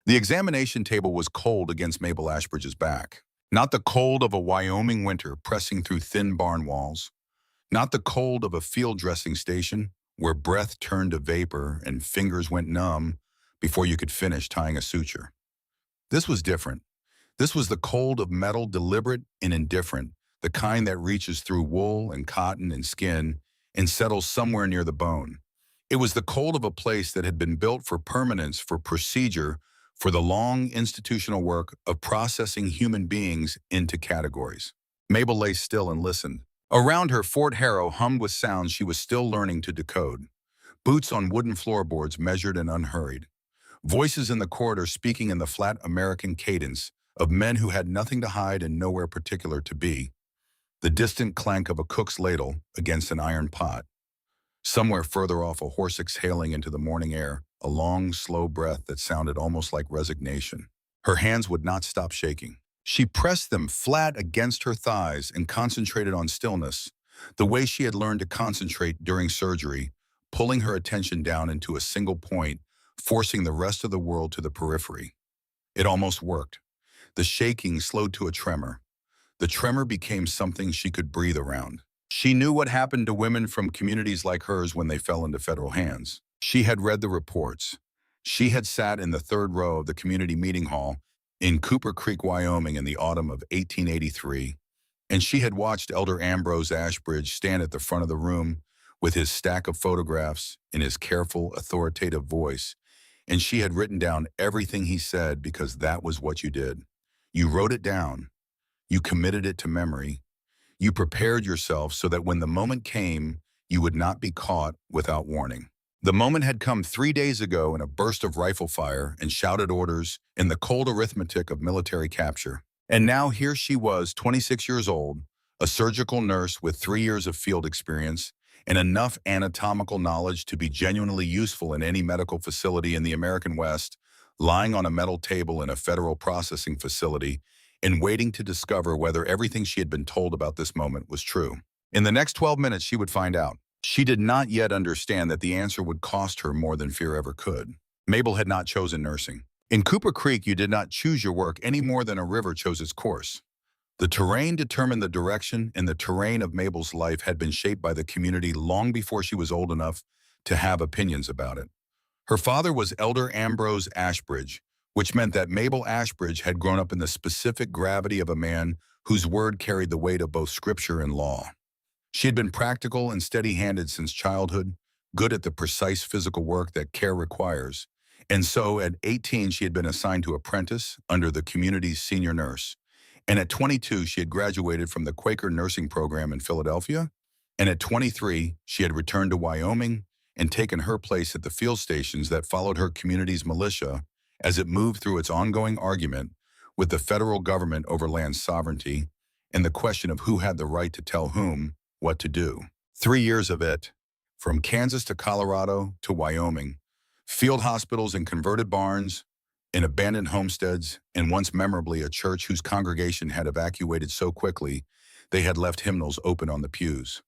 The examination table was cold against Mabel Ashbridge's back. Not the cold of a Wyoming winter pressing through thin barn walls. Not the cold of a field dressing station where breath turned to vapor and fingers went numb before you could finish tying a suture. This was different. This was the cold of metal, deliberate and indifferent, the kind that reaches through wool and cotton and skin and settles somewhere near the bone. It was the cold of a place that had been built for permanence, for procedure, for the long institutional work of processing human beings into categories. Mabel lay still and listened. Around her, Fort Harrow hummed with sounds she was still learning to decode. Boots on wooden floorboards measured and unhurried. Voices in the corridor speaking in the flat American cadence of men who had nothing to hide and nowhere particular to be. The distant clank of a cook's ladle against an iron pot. Somewhere further off, a horse exhaling into the morning air, a long, slow breath that sounded almost like resignation. Her hands would not stop shaking. She pressed them flat against her thighs and concentrated on stillness, the way she had learned to concentrate during surgery, pulling her attention down into a single point, forcing the rest of the world to the periphery. It almost worked. The shaking slowed to a tremor. The tremor became something she could breathe around. She knew what happened to women from communities like hers when they fell into federal hands. She had read the reports. She had sat in the third row of the community meeting hall in Cooper Creek, Wyoming in the autumn of 1883, and she had watched Elder Ambrose Ashbridge stand at the front of the room with his stack of photographs in his careful, authoritative voice, and she had written down everything he said because that was what you did. You wrote it down. You committed it to memory. You prepared yourself so that when the moment came, you would not be caught without warning. The moment had come 3 days ago in a burst of rifle fire and shouted orders in the cold arithmetic of military capture. And now here she was, 26 years old, a surgical nurse with 3 years of field experience and enough anatomical knowledge to be genuinely useful in any medical facility in the American West, lying on a metal table in a federal processing facility and waiting to discover whether everything she had been told about this moment was true. In the next 12 minutes, she would find out. She did not yet understand that the answer would cost her more than fear ever could. Mabel had not chosen nursing. In Cooper Creek, you did not choose your work any more than a river chose its course. The terrain determined the direction, and the terrain of Mabel's life had been shaped by the community long before she was old enough to have opinions about it. Her father was Elder Ambrose Ashbridge, which meant that Mabel Ashbridge had grown up in the specific gravity of a man whose word carried the weight of both scripture and law. She had been practical and steady-handed since childhood, good at the precise physical work that care requires, and so at 18 she had been assigned to apprentice under the community's senior nurse, and at 22 she had graduated from the Quaker nursing program in Philadelphia, and at 23 she had returned to Wyoming and taken her place at the field stations that followed her community's militia as it moved through its ongoing argument with the federal government over land sovereignty and the question of who had the right to tell whom what to do. 3 years of it, from Kansas to Colorado to Wyoming, field hospitals and converted barns, in abandoned homesteads, and once memorably a church whose congregation had evacuated so quickly they had left hymnals open on the pews.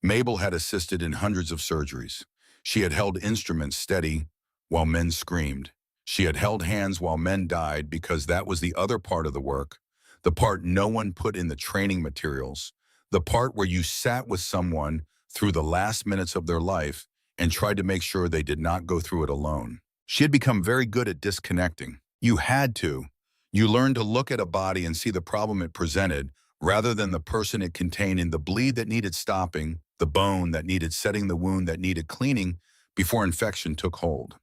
Mabel had assisted in hundreds of surgeries. She had held instruments steady while men screamed. She had held hands while men died because that was the other part of the work, the part no one put in the training materials, the part where you sat with someone through the last minutes of their life and tried to make sure they did not go through it alone. She had become very good at disconnecting. You had to. You learned to look at a body and see the problem it presented rather than the person it contained, in the bleed that needed stopping, the bone that needed setting, the wound that needed cleaning before infection took hold.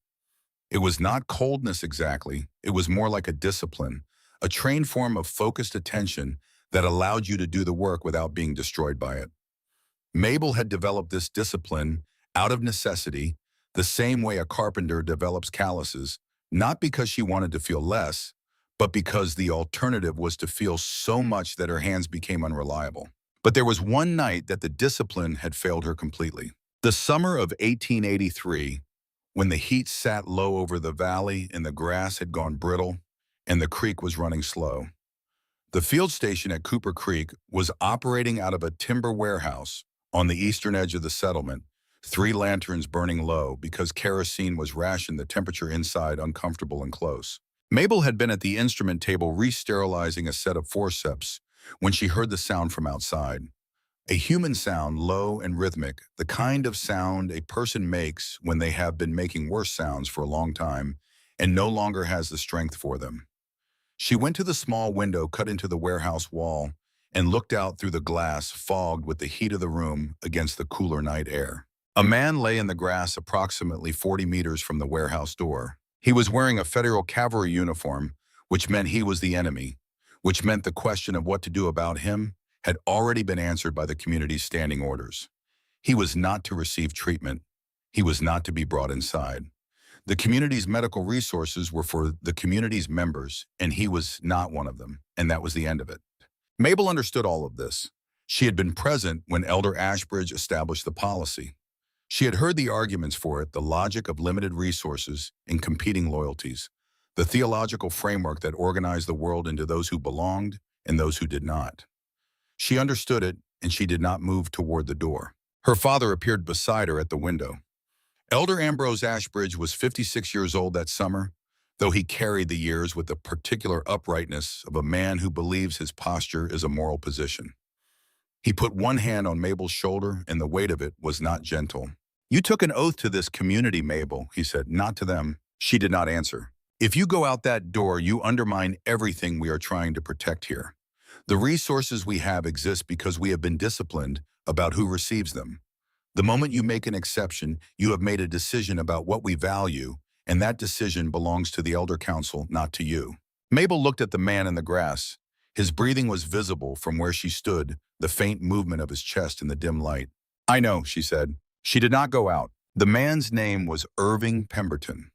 It was not coldness exactly. It was more like a discipline, a trained form of focused attention that allowed you to do the work without being destroyed by it. Mabel had developed this discipline out of necessity, the same way a carpenter develops calluses, not because she wanted to feel less, but because the alternative was to feel so much that her hands became unreliable. But there was one night that the discipline had failed her completely. The summer of 1883, when the heat sat low over the valley and the grass had gone brittle and the creek was running slow. The field station at Cooper Creek was operating out of a timber warehouse on the eastern edge of the settlement, 3 lanterns burning low because kerosene was rationed, the temperature inside uncomfortable and close. Mabel had been at the instrument table re-sterilizing a set of forceps when she heard the sound from outside. A human sound, low and rhythmic, the kind of sound a person makes when they have been making worse sounds for a long time and no longer has the strength for them. She went to the small window cut into the warehouse wall and looked out through the glass fogged with the heat of the room against the cooler night air. A man lay in the grass approximately 40 meters from the warehouse door. He was wearing a federal cavalry uniform, which meant he was the enemy, which meant the question of what to do about him had already been answered by the community's standing orders. He was not to receive treatment. He was not to be brought inside. The community's medical resources were for the community's members, and he was not one of them, and that was the end of it. Mabel understood all of this. She had been present when Elder Ashbridge established the policy. She had heard the arguments for it, the logic of limited resources and competing loyalties, the theological framework that organized the world into those who belonged and those who did not. She understood it, and she did not move toward the door. Her father appeared beside her at the window. Elder Ambrose Ashbridge was 56 years old that summer, though he carried the years with the particular uprightness of a man who believes his posture is a moral position. He put one hand on Mabel's shoulder, and the weight of it was not gentle. "You took an oath to this community, Mabel," he said, "not to them." She did not answer. "If you go out that door, you undermine everything we are trying to protect here. The resources we have exist because we have been disciplined about who receives them. The moment you make an exception, you have made a decision about what we value, and that decision belongs to the Elder Council, not to you." Mabel looked at the man in the grass. His breathing was visible from where she stood, the faint movement of his chest in the dim light. "I know," she said. She did not go out. The man's name was Irving Pemberton.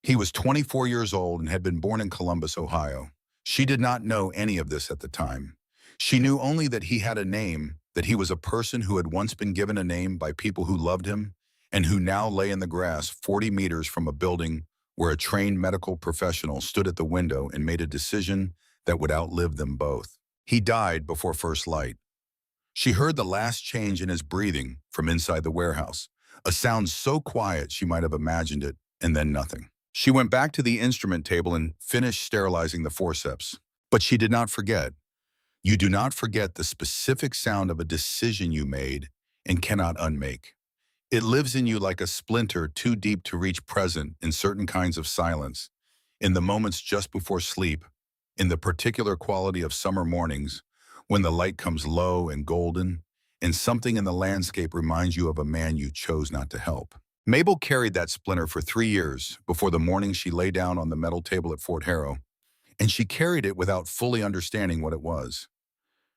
He was 24 years old and had been born in Columbus, Ohio. She did not know any of this at the time. She knew only that he had a name, that he was a person who had once been given a name by people who loved him and who now lay in the grass 40 meters from a building where a trained medical professional stood at the window and made a decision that would outlive them both. He died before first light. She heard the last change in his breathing from inside the warehouse, a sound so quiet she might have imagined it, and then nothing. She went back to the instrument table and finished sterilizing the forceps. But she did not forget. You do not forget the specific sound of a decision you made and cannot unmake. It lives in you like a splinter too deep to reach present in certain kinds of silence, in the moments just before sleep, in the particular quality of summer mornings, when the light comes low and golden, and something in the landscape reminds you of a man you chose not to help. Mabel carried that splinter for 3 years before the morning she lay down on the metal table at Fort Harrow, and she carried it without fully understanding what it was.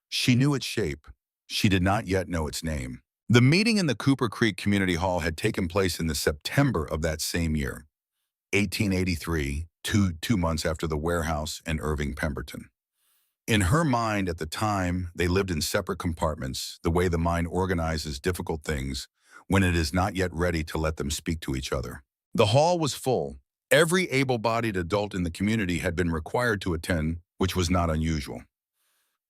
She knew its shape. She did not yet know its name. The meeting in the Cooper Creek Community Hall had taken place in the September of that same year, 1883, two months after the warehouse and Irving Pemberton. In her mind at the time, they lived in separate compartments, the way the mind organizes difficult things when it is not yet ready to let them speak to each other. The hall was full. Every able-bodied adult in the community had been required to attend, which was not unusual.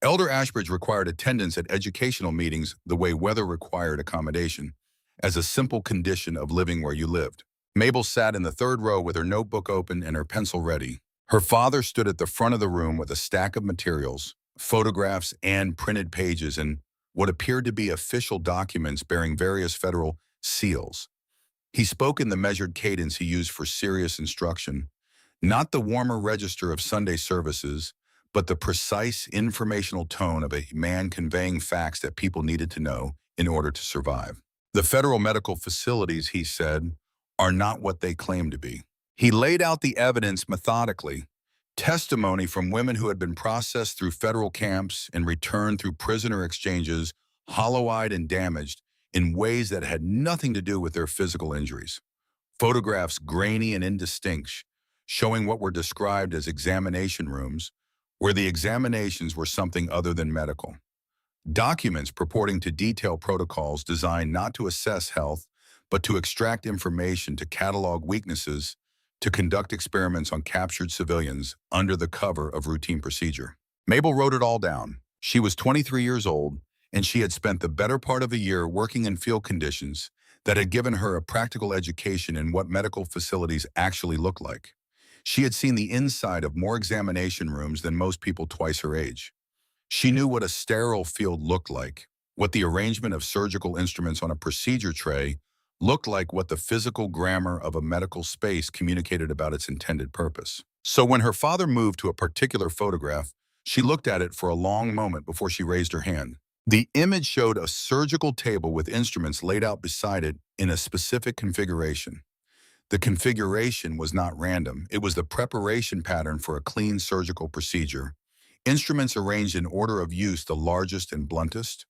Elder Ashbridge required attendance at educational meetings the way weather required accommodation, as a simple condition of living where you lived. Mabel sat in the third row with her notebook open and her pencil ready. Her father stood at the front of the room with a stack of materials, photographs and printed pages, and what appeared to be official documents bearing various federal seals. He spoke in the measured cadence he used for serious instruction, not the warmer register of Sunday services, but the precise informational tone of a man conveying facts that people needed to know in order to survive. The federal medical facilities, he said, are not what they claim to be. He laid out the evidence methodically, testimony from women who had been processed through federal camps and returned through prisoner exchanges, hollow-eyed and damaged in ways that had nothing to do with their physical injuries. Photographs grainy and indistinct, showing what were described as examination rooms, where the examinations were something other than medical. Documents purporting to detail protocols designed not to assess health, but to extract information, to catalog weaknesses, to conduct experiments on captured civilians under the cover of routine procedure. Mabel wrote it all down. She was 23 years old, and she had spent the better part of a year working in field conditions that had given her a practical education in what medical facilities actually look like. She had seen the inside of more examination rooms than most people twice her age. She knew what a sterile field looked like, what the arrangement of surgical instruments on a procedure tray looked like, what the physical grammar of a medical space communicated about its intended purpose. So when her father moved to a particular photograph, she looked at it for a long moment before she raised her hand. The image showed a surgical table with instruments laid out beside it in a specific configuration. The configuration was not random. It was the preparation pattern for a clean surgical procedure. Instruments arranged in order of use, the largest and bluntest.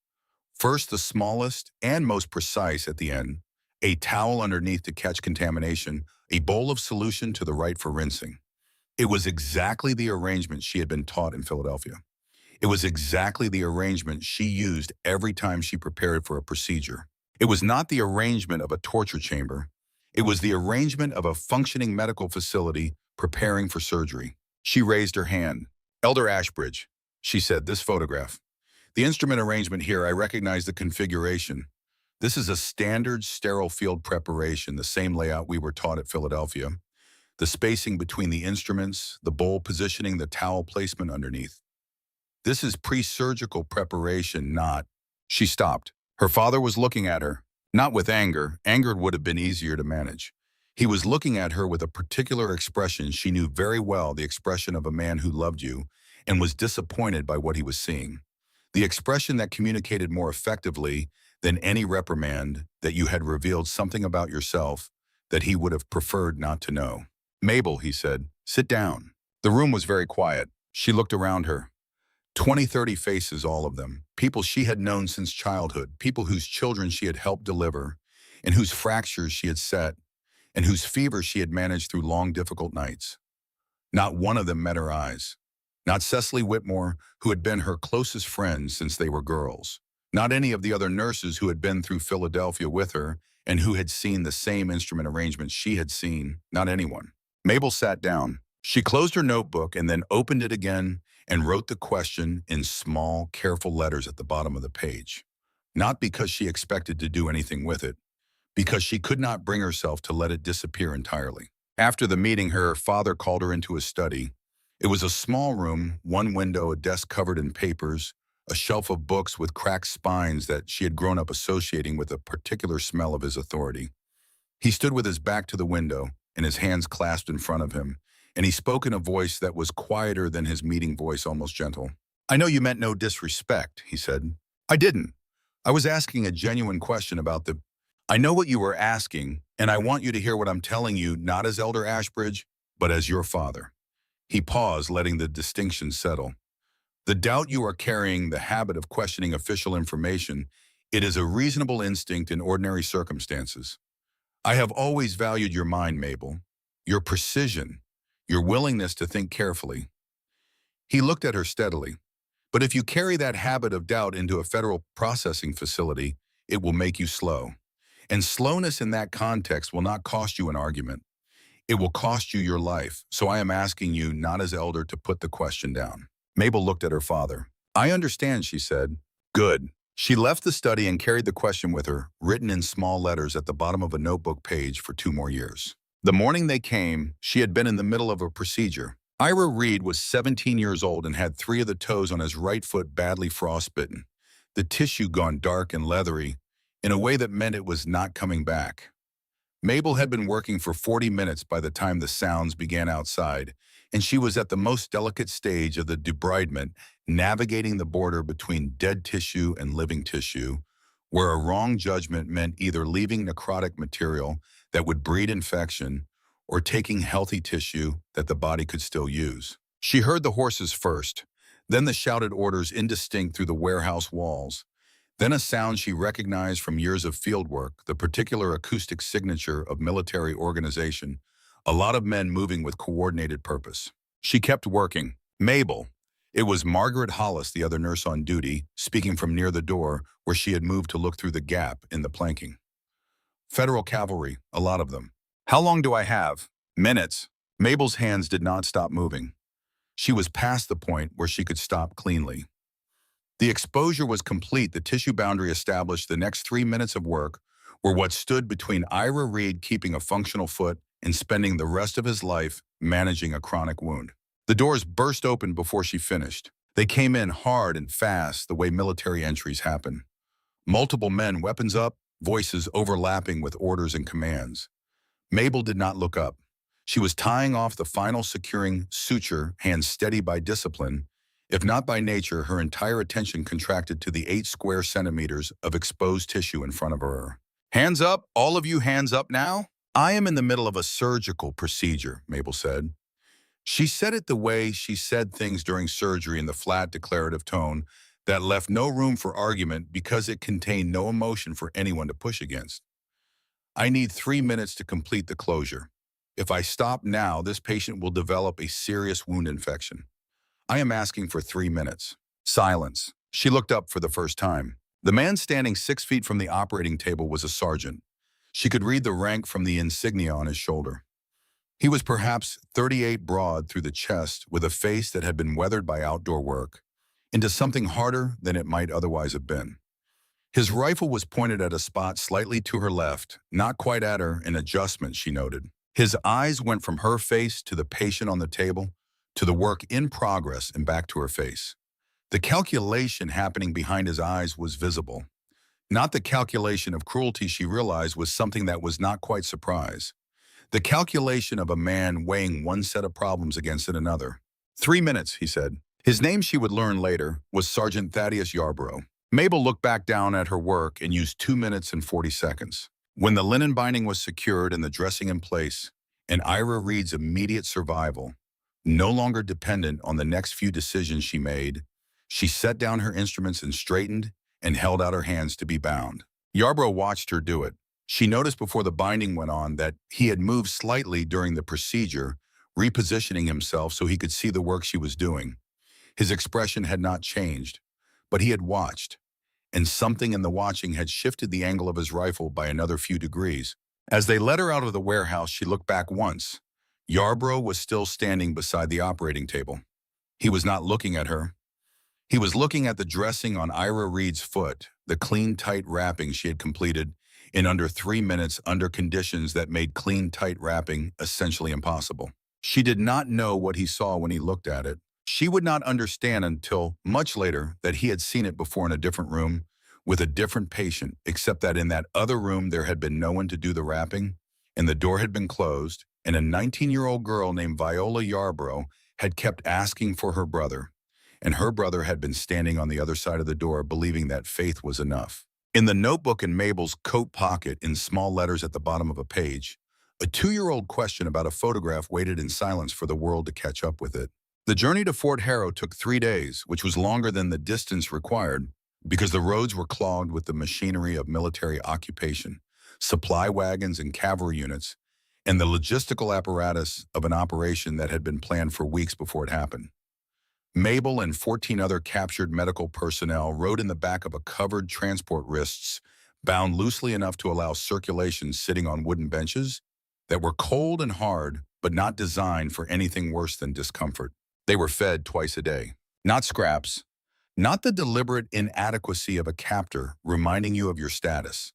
First, the smallest and most precise at the end. A towel underneath to catch contamination. A bowl of solution to the right for rinsing. It was exactly the arrangement she had been taught in Philadelphia. It was exactly the arrangement she used every time she prepared for a procedure. It was not the arrangement of a torture chamber. It was the arrangement of a functioning medical facility preparing for surgery. She raised her hand. "Elder Ashbridge," she said, "this photograph. The instrument arrangement here, I recognize the configuration. This is a standard sterile field preparation, the same layout we were taught at Philadelphia. The spacing between the instruments, the bowl positioning, the towel placement underneath. This is pre-surgical preparation, not—" She stopped. Her father was looking at her, not with anger. Anger would have been easier to manage. He was looking at her with a particular expression she knew very well, the expression of a man who loved you and was disappointed by what he was seeing. The expression that communicated more effectively than any reprimand that you had revealed something about yourself that he would have preferred not to know. "Mabel," he said, "sit down." The room was very quiet. She looked around her. 20, 30 faces, all of them. People she had known since childhood, people whose children she had helped deliver, and whose fractures she had set, and whose fever she had managed through long, difficult nights. Not one of them met her eyes. Not Cecily Whitmore, who had been her closest friend since they were girls. Not any of the other nurses who had been through Philadelphia with her and who had seen the same instrument arrangements she had seen. Not anyone. Mabel sat down. She closed her notebook and then opened it again and wrote the question in small, careful letters at the bottom of the page. Not because she expected to do anything with it, because she could not bring herself to let it disappear entirely. After the meeting, her father called her into his study. It was a small room, one window, a desk covered in papers, a shelf of books with cracked spines that she had grown up associating with a particular smell of his authority. He stood with his back to the window and his hands clasped in front of him, and he spoke in a voice that was quieter than his meeting voice, almost gentle. "I know you meant no disrespect," he said. "I didn't. I was asking a genuine question about the—" "I know what you were asking, and I want you to hear what I'm telling you, not as Elder Ashbridge, but as your father." He paused, letting the distinction settle. "The doubt you are carrying, the habit of questioning official information, it is a reasonable instinct in ordinary circumstances. I have always valued your mind, Mabel, your precision, your willingness to think carefully." He looked at her steadily. "But if you carry that habit of doubt into a federal processing facility, it will make you slow. And slowness in that context will not cost you an argument. It will cost you your life. So I am asking you, not as elder, to put the question down." Mabel looked at her father. "I understand," she said. "Good." She left the study and carried the question with her, written in small letters at the bottom of a notebook page, for 2 more years. The morning they came, she had been in the middle of a procedure. Ira Reed was 17 years old and had 3 of the toes on his right foot badly frostbitten, the tissue gone dark and leathery in a way that meant it was not coming back. Mabel had been working for 40 minutes by the time the sounds began outside, and she was at the most delicate stage of the debridement, navigating the border between dead tissue and living tissue, where a wrong judgment meant either leaving necrotic material that would breed infection or taking healthy tissue that the body could still use. She heard the horses first, then the shouted orders indistinct through the warehouse walls, then a sound she recognized from years of field work, the particular acoustic signature of military organization, a lot of men moving with coordinated purpose. She kept working. "Mabel." It was Margaret Hollis, the other nurse on duty, speaking from near the door where she had moved to look through the gap in the planking. "Federal cavalry, a lot of them." "How long do I have?" "Minutes." Mabel's hands did not stop moving. She was past the point where she could stop cleanly. The exposure was complete, the tissue boundary established. The next 3 minutes of work were what stood between Ira Reed keeping a functional foot and spending the rest of his life managing a chronic wound. The doors burst open before she finished. They came in hard and fast, the way military entries happen. Multiple men, weapons up, voices overlapping with orders and commands. Mabel did not look up. She was tying off the final securing suture, hands steady by discipline. If not by nature, her entire attention contracted to the 8 square centimeters of exposed tissue in front of her. "Hands up, all of you, hands up now." "I am in the middle of a surgical procedure," Mabel said. She said it the way she said things during surgery, in the flat, declarative tone that left no room for argument because it contained no emotion for anyone to push against. "I need 3 minutes to complete the closure. If I stop now, this patient will develop a serious wound infection. I am asking for 3 minutes." Silence. She looked up for the first time. The man standing 6 feet from the operating table was a sergeant. She could read the rank from the insignia on his shoulder. He was perhaps 38 broad through the chest, with a face that had been weathered by outdoor work into something harder than it might otherwise have been. His rifle was pointed at a spot slightly to her left, not quite at her, an adjustment, she noted. His eyes went from her face to the patient on the table, to the work in progress and back to her face. The calculation happening behind his eyes was visible. Not the calculation of cruelty, she realized, was something that was not quite surprise. The calculation of a man weighing one set of problems against another. 3 minutes, he said. His name, she would learn later, was Sergeant Thaddeus Yarborough. Mabel looked back down at her work and used 2 minutes and 40 seconds. When the linen binding was secured and the dressing in place, and Ira Reed's immediate survival, no longer dependent on the next few decisions she made, she set down her instruments and straightened and held out her hands to be bound. Yarborough watched her do it. She noticed before the binding went on that he had moved slightly during the procedure, repositioning himself so he could see the work she was doing. His expression had not changed, but he had watched, and something in the watching had shifted the angle of his rifle by another few degrees. As they led her out of the warehouse, she looked back once. Yarborough was still standing beside the operating table. He was not looking at her. He was looking at the dressing on Ira Reed's foot, the clean, tight wrapping she had completed in under 3 minutes under conditions that made clean, tight wrapping essentially impossible. She did not know what he saw when he looked at it. She would not understand until much later that he had seen it before in a different room with a different patient, except that in that other room there had been no one to do the wrapping, and the door had been closed, and a 19-year-old girl named Viola Yarborough had kept asking for her brother, and her brother had been standing on the other side of the door believing that faith was enough. In the notebook in Mabel's coat pocket, in small letters at the bottom of a page, a 2-year-old question about a photograph waited in silence for the world to catch up with it. The journey to Fort Harrow took 3 days, which was longer than the distance required because the roads were clogged with the machinery of military occupation, supply wagons and cavalry units, and the logistical apparatus of an operation that had been planned for weeks before it happened. Mabel and 14 other captured medical personnel rode in the back of a covered transport wrists, bound loosely enough to allow circulation, sitting on wooden benches that were cold and hard, but not designed for anything worse than discomfort. They were fed twice a day. Not scraps, not the deliberate inadequacy of a captor reminding you of your status.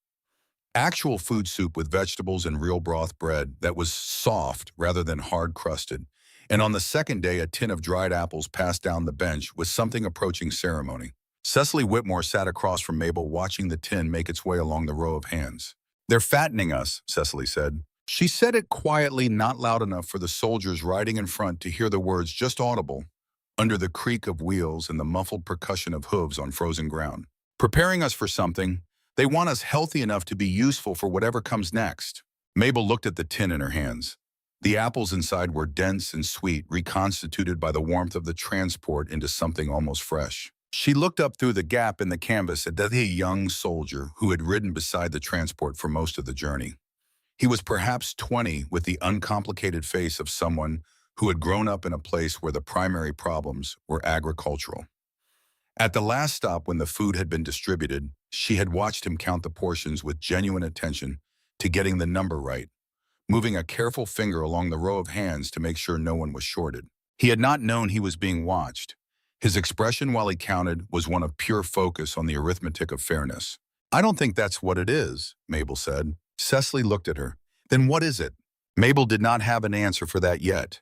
Actual food soup with vegetables and real broth bread that was soft rather than hard-crusted. And on the second day, a tin of dried apples passed down the bench with something approaching ceremony. Cecily Whitmore sat across from Mabel, watching the tin make its way along the row of hands. "They're fattening us," Cecily said. She said it quietly, not loud enough for the soldiers riding in front to hear the words just audible under the creak of wheels and the muffled percussion of hooves on frozen ground. "Preparing us for something. They want us healthy enough to be useful for whatever comes next." Mabel looked at the tin in her hands. The apples inside were dense and sweet, reconstituted by the warmth of the transport into something almost fresh. She looked up through the gap in the canvas at the young soldier who had ridden beside the transport for most of the journey. He was perhaps 20, with the uncomplicated face of someone who had grown up in a place where the primary problems were agricultural. At the last stop, when the food had been distributed, she had watched him count the portions with genuine attention to getting the number right, moving a careful finger along the row of hands to make sure no one was shorted. He had not known he was being watched. His expression while he counted was one of pure focus on the arithmetic of fairness. "I don't think that's what it is," Mabel said. Cecily looked at her. "Then what is it?" Mabel did not have an answer for that yet.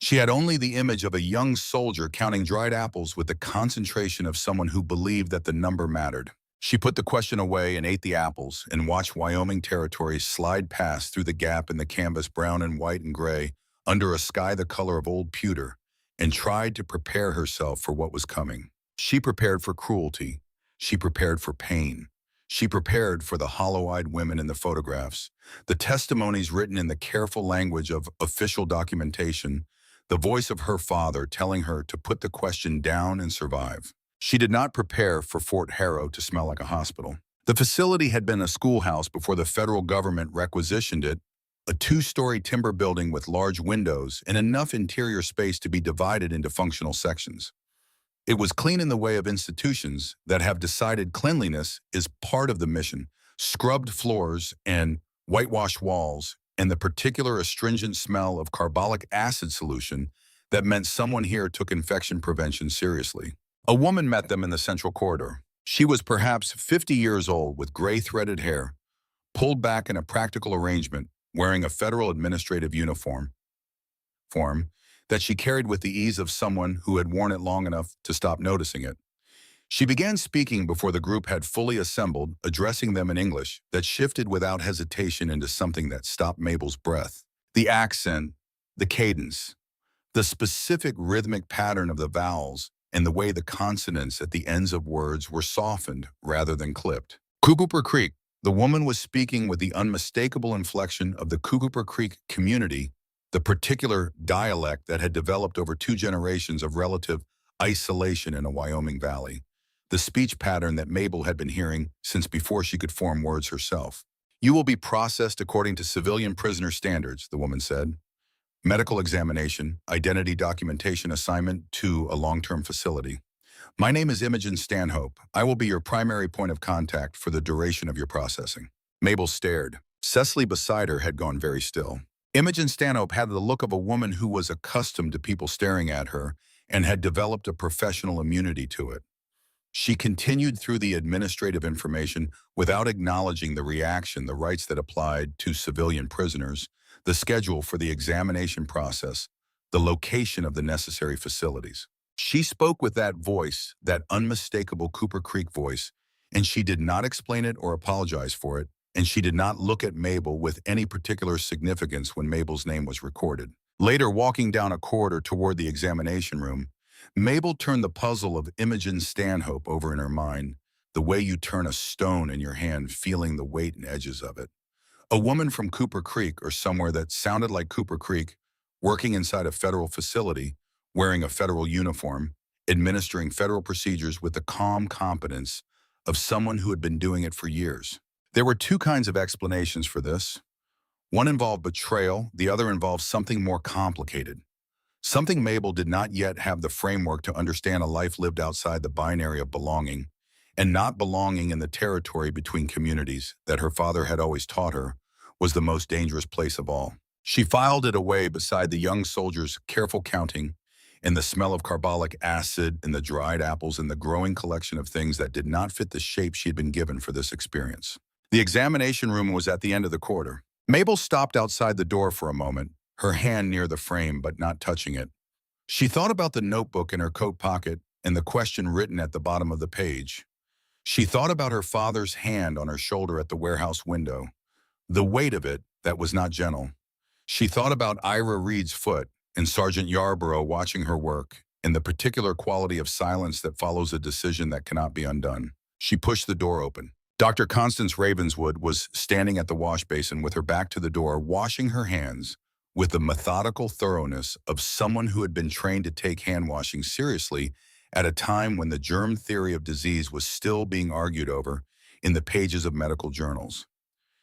She had only the image of a young soldier counting dried apples with the concentration of someone who believed that the number mattered. She put the question away and ate the apples and watched Wyoming territory slide past through the gap in the canvas, brown and white and gray, under a sky the color of old pewter, and tried to prepare herself for what was coming. She prepared for cruelty. She prepared for pain. She prepared for the hollow-eyed women in the photographs, the testimonies written in the careful language of official documentation, the voice of her father telling her to put the question down and survive. She did not prepare for Fort Harrow to smell like a hospital. The facility had been a schoolhouse before the federal government requisitioned it, a two-story timber building with large windows and enough interior space to be divided into functional sections. It was clean in the way of institutions that have decided cleanliness is part of the mission. Scrubbed floors and whitewashed walls and the particular astringent smell of carbolic acid solution that meant someone here took infection prevention seriously. A woman met them in the central corridor. She was perhaps 50 years old with gray threaded hair, pulled back in a practical arrangement, wearing a federal administrative uniform that she carried with the ease of someone who had worn it long enough to stop noticing it. She began speaking before the group had fully assembled, addressing them in English that shifted without hesitation into something that stopped Mabel's breath. The accent, the cadence, the specific rhythmic pattern of the vowels, and the way the consonants at the ends of words were softened rather than clipped. Cooper Creek. The woman was speaking with the unmistakable inflection of the Cooper Creek community, the particular dialect that had developed over 2 generations of relative isolation in a Wyoming valley, the speech pattern that Mabel had been hearing since before she could form words herself. "You will be processed according to civilian prisoner standards," the woman said. "Medical examination, identity documentation assignment to a long-term facility. My name is Imogen Stanhope. I will be your primary point of contact for the duration of your processing." Mabel stared. Cecily beside her had gone very still. Imogen Stanhope had the look of a woman who was accustomed to people staring at her and had developed a professional immunity to it. She continued through the administrative information without acknowledging the reaction, the rights that applied to civilian prisoners, the schedule for the examination process, the location of the necessary facilities. She spoke with that voice, that unmistakable Cooper Creek voice, and she did not explain it or apologize for it, and she did not look at Mabel with any particular significance when Mabel's name was recorded. Later, walking down a corridor toward the examination room, Mabel turned the puzzle of Imogen Stanhope over in her mind, the way you turn a stone in your hand, feeling the weight and edges of it. A woman from Cooper Creek, or somewhere that sounded like Cooper Creek, working inside a federal facility, wearing a federal uniform, administering federal procedures with the calm competence of someone who had been doing it for years. There were 2 kinds of explanations for this. One involved betrayal, the other involved something more complicated. Something Mabel did not yet have the framework to understand: a life lived outside the binary of belonging and not belonging in the territory between communities that her father had always taught her was the most dangerous place of all. She filed it away beside the young soldier's careful counting and the smell of carbolic acid and the dried apples and the growing collection of things that did not fit the shape she had been given for this experience. The examination room was at the end of the corridor. Mabel stopped outside the door for a moment, her hand near the frame but not touching it. She thought about the notebook in her coat pocket and the question written at the bottom of the page. She thought about her father's hand on her shoulder at the warehouse window, the weight of it that was not gentle. She thought about Ira Reed's foot and Sergeant Yarborough watching her work, and the particular quality of silence that follows a decision that cannot be undone. She pushed the door open. Dr. Constance Ravenswood was standing at the wash basin with her back to the door, washing her hands with the methodical thoroughness of someone who had been trained to take hand washing seriously at a time when the germ theory of disease was still being argued over in the pages of medical journals.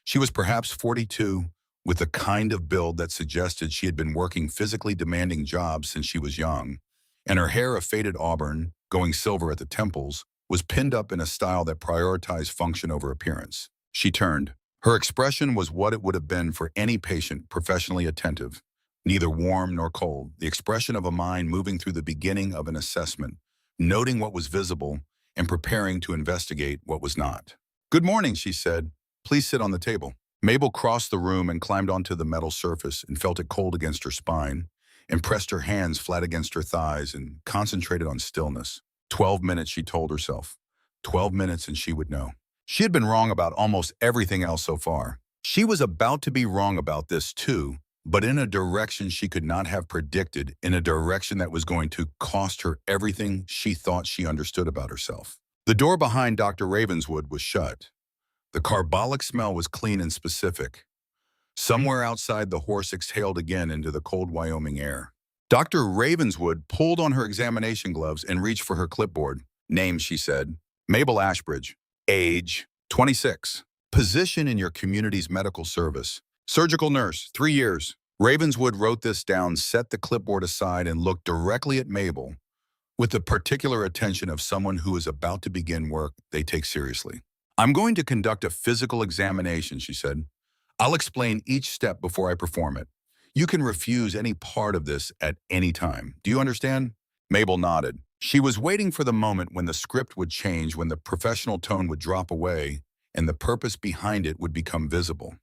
She was perhaps 42, with a kind of build that suggested she had been working physically demanding jobs since she was young, and her hair, a faded auburn, going silver at the temples, was pinned up in a style that prioritized function over appearance. She turned. Her expression was what it would have been for any patient professionally attentive, neither warm nor cold, the expression of a mind moving through the beginning of an assessment, noting what was visible and preparing to investigate what was not. "Good morning," she said. "Please sit on the table." Mabel crossed the room and climbed onto the metal surface and felt it cold against her spine. and pressed her hands flat against her thighs and concentrated on stillness. 12 minutes, she told herself. 12 minutes and she would know. She had been wrong about almost everything else so far. She was about to be wrong about this too, but in a direction she could not have predicted, in a direction that was going to cost her everything she thought she understood about herself. The door behind Dr. Ravenswood was shut. The carbolic smell was clean and specific. Somewhere outside, the horse exhaled again into the cold Wyoming air. Dr. Ravenswood pulled on her examination gloves and reached for her clipboard. Name, she said. Mabel Ashbridge. Age, 26. Position in your community's medical service. Surgical nurse, 3 years. Ravenswood wrote this down, set the clipboard aside, and looked directly at Mabel with the particular attention of someone who is about to begin work they take seriously. I'm going to conduct a physical examination, she said. I'll explain each step before I perform it. You can refuse any part of this at any time. Do you understand? Mabel nodded. She was waiting for the moment when the script would change, when the professional tone would drop away, and the purpose behind it would become visible.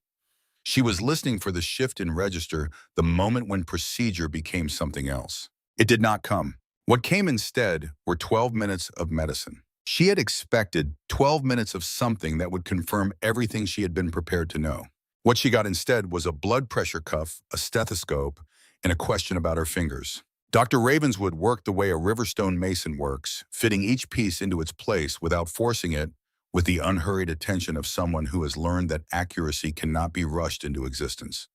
She was listening for the shift in register, the moment when procedure became something else. It did not come. What came instead were 12 minutes of medicine. She had expected 12 minutes of something that would confirm everything she had been prepared to know. What she got instead was a blood pressure cuff, a stethoscope, and a question about her fingers. Dr. Ravenswood worked the way a Riverstone mason works, fitting each piece into its place without forcing it, with the unhurried attention of someone who has learned that accuracy cannot be rushed into existence.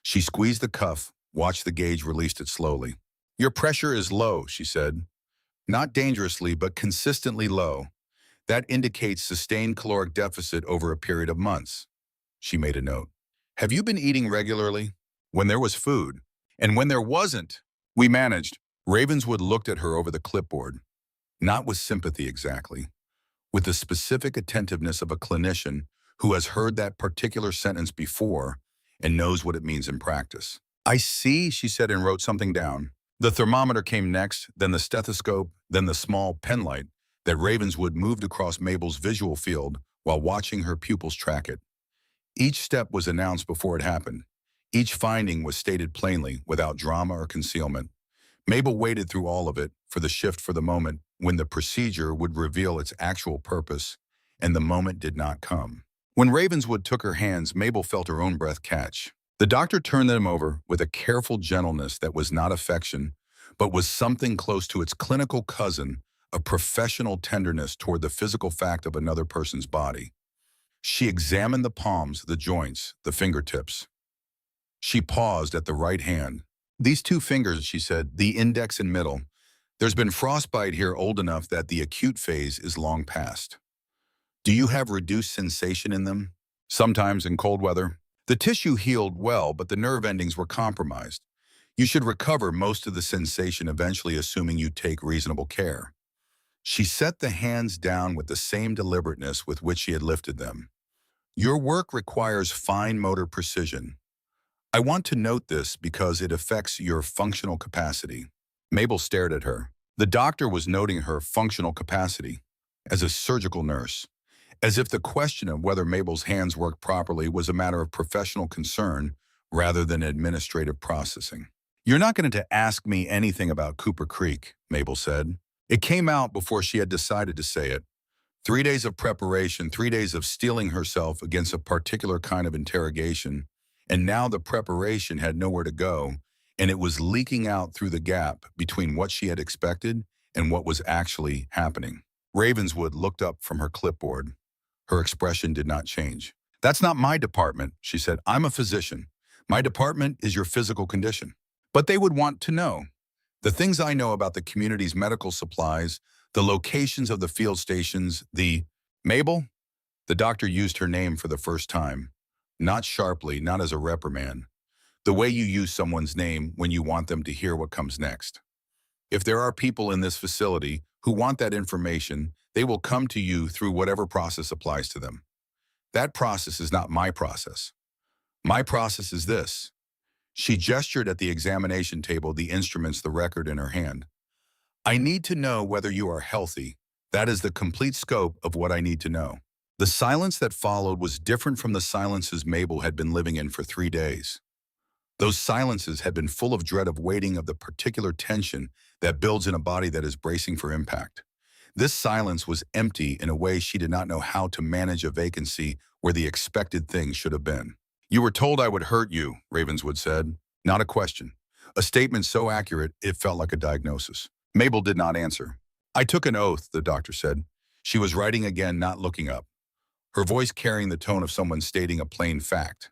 She squeezed the cuff, watched the gauge, released it slowly. Your pressure is low, she said. Not dangerously, but consistently low. That indicates sustained caloric deficit over a period of months. She made a note. Have you been eating regularly? When there was food. And when there wasn't, we managed. Ravenswood looked at her over the clipboard. Not with sympathy exactly. With the specific attentiveness of a clinician who has heard that particular sentence before and knows what it means in practice. I see, she said and wrote something down. The thermometer came next, then the stethoscope, then the small pen light that Ravenswood moved across Mabel's visual field while watching her pupils track it. Each step was announced before it happened. Each finding was stated plainly, without drama or concealment. Mabel waited through all of it for the shift, for the moment when the procedure would reveal its actual purpose, and the moment did not come. When Ravenswood took her hands, Mabel felt her own breath catch. The doctor turned them over with a careful gentleness that was not affection, but was something close to its clinical cousin, a professional tenderness toward the physical fact of another person's body. She examined the palms, the joints, the fingertips. She paused at the right hand. These two fingers, she said, the index and middle. There's been frostbite here old enough that the acute phase is long past. Do you have reduced sensation in them? Sometimes in cold weather. The tissue healed well, but the nerve endings were compromised. You should recover most of the sensation eventually, assuming you take reasonable care. She set the hands down with the same deliberateness with which she had lifted them. Your work requires fine motor precision. I want to note this because it affects your functional capacity. Mabel stared at her. The doctor was noting her functional capacity as a surgical nurse, as if the question of whether Mabel's hands worked properly was a matter of professional concern rather than administrative processing. You're not going to ask me anything about Cooper Creek, Mabel said. It came out before she had decided to say it. 3 days of preparation, 3 days of steeling herself against a particular kind of interrogation, and now the preparation had nowhere to go, and it was leaking out through the gap between what she had expected and what was actually happening. Ravenswood looked up from her clipboard. Her expression did not change. That's not my department, she said. I'm a physician. My department is your physical condition. But they would want to know. The things I know about the community's medical supplies, the locations of the field stations, Mabel? The doctor used her name for the first time. Not sharply, not as a reprimand. The way you use someone's name when you want them to hear what comes next. If there are people in this facility who want that information, they will come to you through whatever process applies to them. That process is not my process. My process is this. She gestured at the examination table, the instruments, the record in her hand. I need to know whether you are healthy. That is the complete scope of what I need to know. The silence that followed was different from the silences Mabel had been living in for 3 days. Those silences had been full of dread of waiting of the particular tension that builds in a body that is bracing for impact. This silence was empty in a way she did not know how to manage a vacancy where the expected things should have been. "You were told I would hurt you," Ravenswood said. Not a question. A statement so accurate, it felt like a diagnosis. Mabel did not answer. "I took an oath," the doctor said. She was writing again, not looking up, her voice carrying the tone of someone stating a plain fact.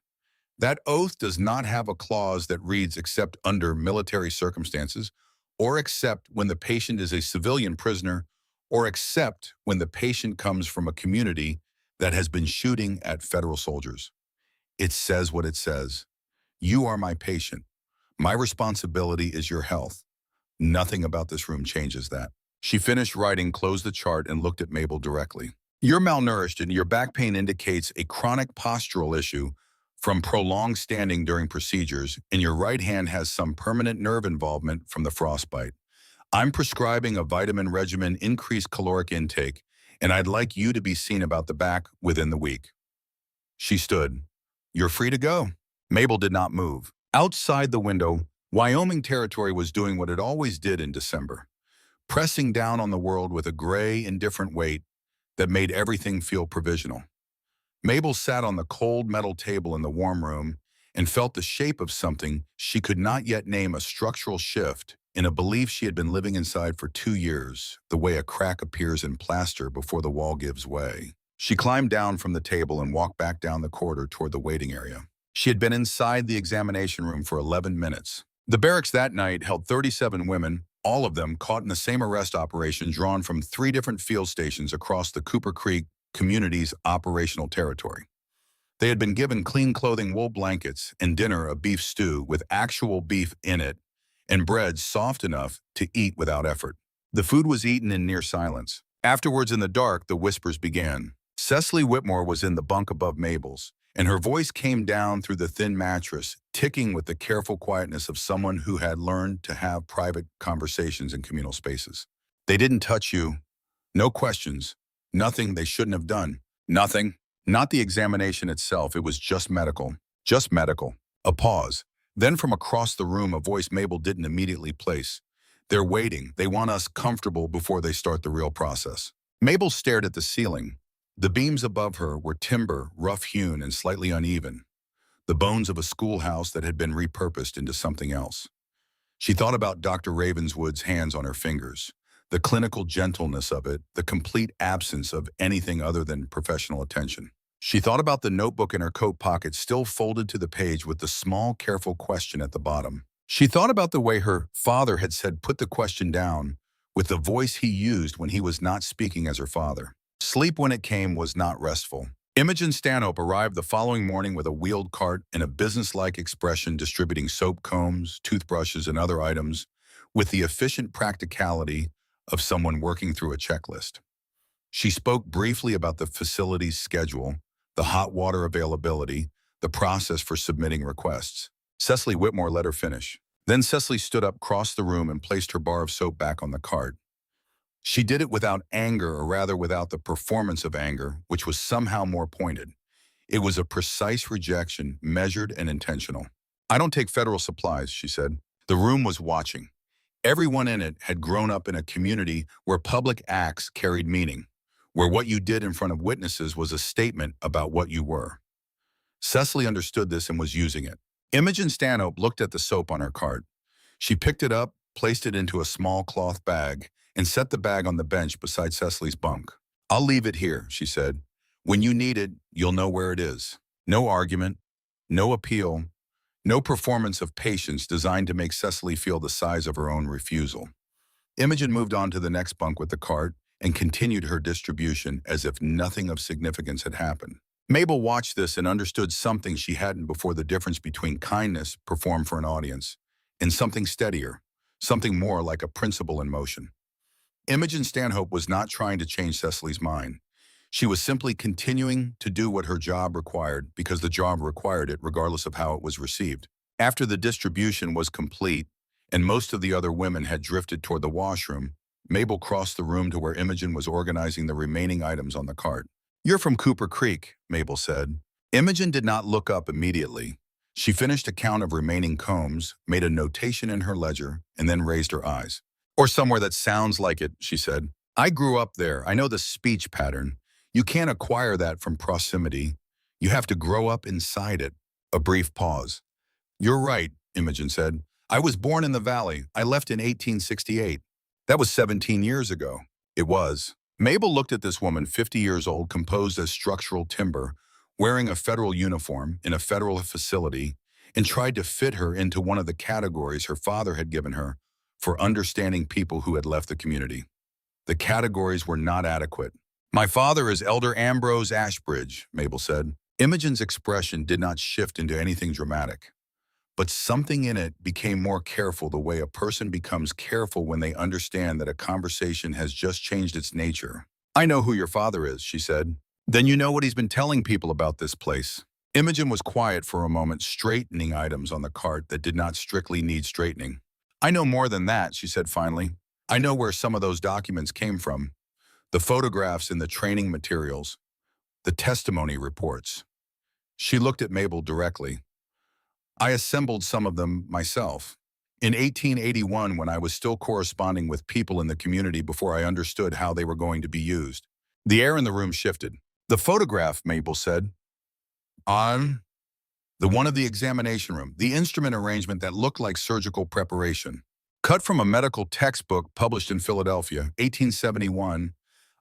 "That oath does not have a clause that reads except under military circumstances, or except when the patient is a civilian prisoner, or except when the patient comes from a community that has been shooting at federal soldiers. It says what it says. You are my patient. My responsibility is your health. Nothing about this room changes that." She finished writing, closed the chart, and looked at Mabel directly. "You're malnourished and your back pain indicates a chronic postural issue from prolonged standing during procedures, and your right hand has some permanent nerve involvement from the frostbite. I'm prescribing a vitamin regimen, increased caloric intake, and I'd like you to be seen about the back within the week." She stood. "You're free to go." Mabel did not move. Outside the window, Wyoming territory was doing what it always did in December, pressing down on the world with a gray, indifferent weight that made everything feel provisional. Mabel sat on the cold metal table in the warm room and felt the shape of something she could not yet name, a structural shift in a belief she had been living inside for 2 years, the way a crack appears in plaster before the wall gives way. She climbed down from the table and walked back down the corridor toward the waiting area. She had been inside the examination room for 11 minutes. The barracks that night held 37 women, all of them caught in the same arrest operation drawn from 3 different field stations across the Cooper Creek community's operational territory. They had been given clean clothing, wool blankets, and dinner, a beef stew with actual beef in it, and bread soft enough to eat without effort. The food was eaten in near silence. Afterwards, in the dark, the whispers began. Cecily Whitmore was in the bunk above Mabel's, and her voice came down through the thin mattress, ticking with the careful quietness of someone who had learned to have private conversations in communal spaces. "They didn't touch you. No questions. Nothing they shouldn't have done. Nothing. Not the examination itself. It was just medical. Just medical." A pause. Then from across the room, a voice Mabel didn't immediately place. "They're waiting. They want us comfortable before they start the real process." Mabel stared at the ceiling. The beams above her were timber, rough-hewn and slightly uneven, the bones of a schoolhouse that had been repurposed into something else. She thought about Dr. Ravenswood's hands on her fingers, the clinical gentleness of it, the complete absence of anything other than professional attention. She thought about the notebook in her coat pocket, still folded to the page with the small, careful question at the bottom. She thought about the way her father had said, "Put the question down," with the voice he used when he was not speaking as her father. Sleep, when it came, was not restful. Imogen Stanhope arrived the following morning with a wheeled cart and a business-like expression, distributing soap combs, toothbrushes, and other items with the efficient practicality of someone working through a checklist. She spoke briefly about the facility's schedule, the hot water availability, the process for submitting requests. Cecily Whitmore let her finish. Then Cecily stood up, crossed the room, and placed her bar of soap back on the cart. She did it without anger, or rather without the performance of anger, which was somehow more pointed. It was a precise rejection, measured and intentional. "I don't take federal supplies," she said. The room was watching. Everyone in it had grown up in a community where public acts carried meaning, where what you did in front of witnesses was a statement about what you were. Cecily understood this and was using it. Imogen Stanhope looked at the soap on her cart. She picked it up, placed it into a small cloth bag, and set the bag on the bench beside Cecily's bunk. "I'll leave it here," she said. "When you need it, you'll know where it is." No argument, no appeal, no performance of patience designed to make Cecily feel the size of her own refusal. Imogen moved on to the next bunk with the cart and continued her distribution as if nothing of significance had happened. Mabel watched this and understood something she hadn't before: the difference between kindness performed for an audience and something steadier, something more like a principle in motion. Imogen Stanhope was not trying to change Cecily's mind. She was simply continuing to do what her job required because the job required it, regardless of how it was received. After the distribution was complete and most of the other women had drifted toward the washroom, Mabel crossed the room to where Imogen was organizing the remaining items on the cart. "You're from Cooper Creek," Mabel said. Imogen did not look up immediately. She finished a count of remaining combs, made a notation in her ledger, and then raised her eyes. Or somewhere that sounds like it, she said. I grew up there. I know the speech pattern. You can't acquire that from proximity. You have to grow up inside it. A brief pause. You're right, Imogen said. I was born in the valley. I left in 1868. That was 17 years ago. It was. Mabel looked at this woman, 50 years old, composed as structural timber, wearing a federal uniform in a federal facility, and tried to fit her into one of the categories her father had given her for understanding people who had left the community. The categories were not adequate. My father is Elder Ambrose Ashbridge, Mabel said. Imogen's expression did not shift into anything dramatic, but something in it became more careful, the way a person becomes careful when they understand that a conversation has just changed its nature. I know who your father is, she said. Then you know what he's been telling people about this place. Imogen was quiet for a moment, straightening items on the cart that did not strictly need straightening. I know more than that, she said finally. I know where some of those documents came from. The photographs in the training materials, the testimony reports. She looked at Mabel directly. I assembled some of them myself. In 1881, when I was still corresponding with people in the community before I understood how they were going to be used. The air in the room shifted. The photograph, Mabel said. On the one of the examination room, the instrument arrangement that looked like surgical preparation. Cut from a medical textbook published in Philadelphia, 1871,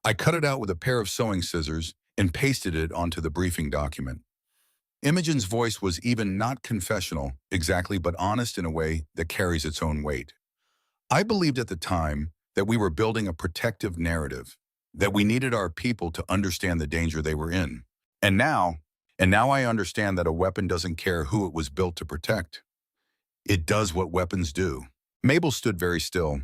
I cut it out with a pair of sewing scissors and pasted it onto the briefing document. Imogen's voice was even not confessional, exactly, but honest in a way that carries its own weight. I believed at the time that we were building a protective narrative, that we needed our people to understand the danger they were in. And now I understand that a weapon doesn't care who it was built to protect. It does what weapons do. Mabel stood very still.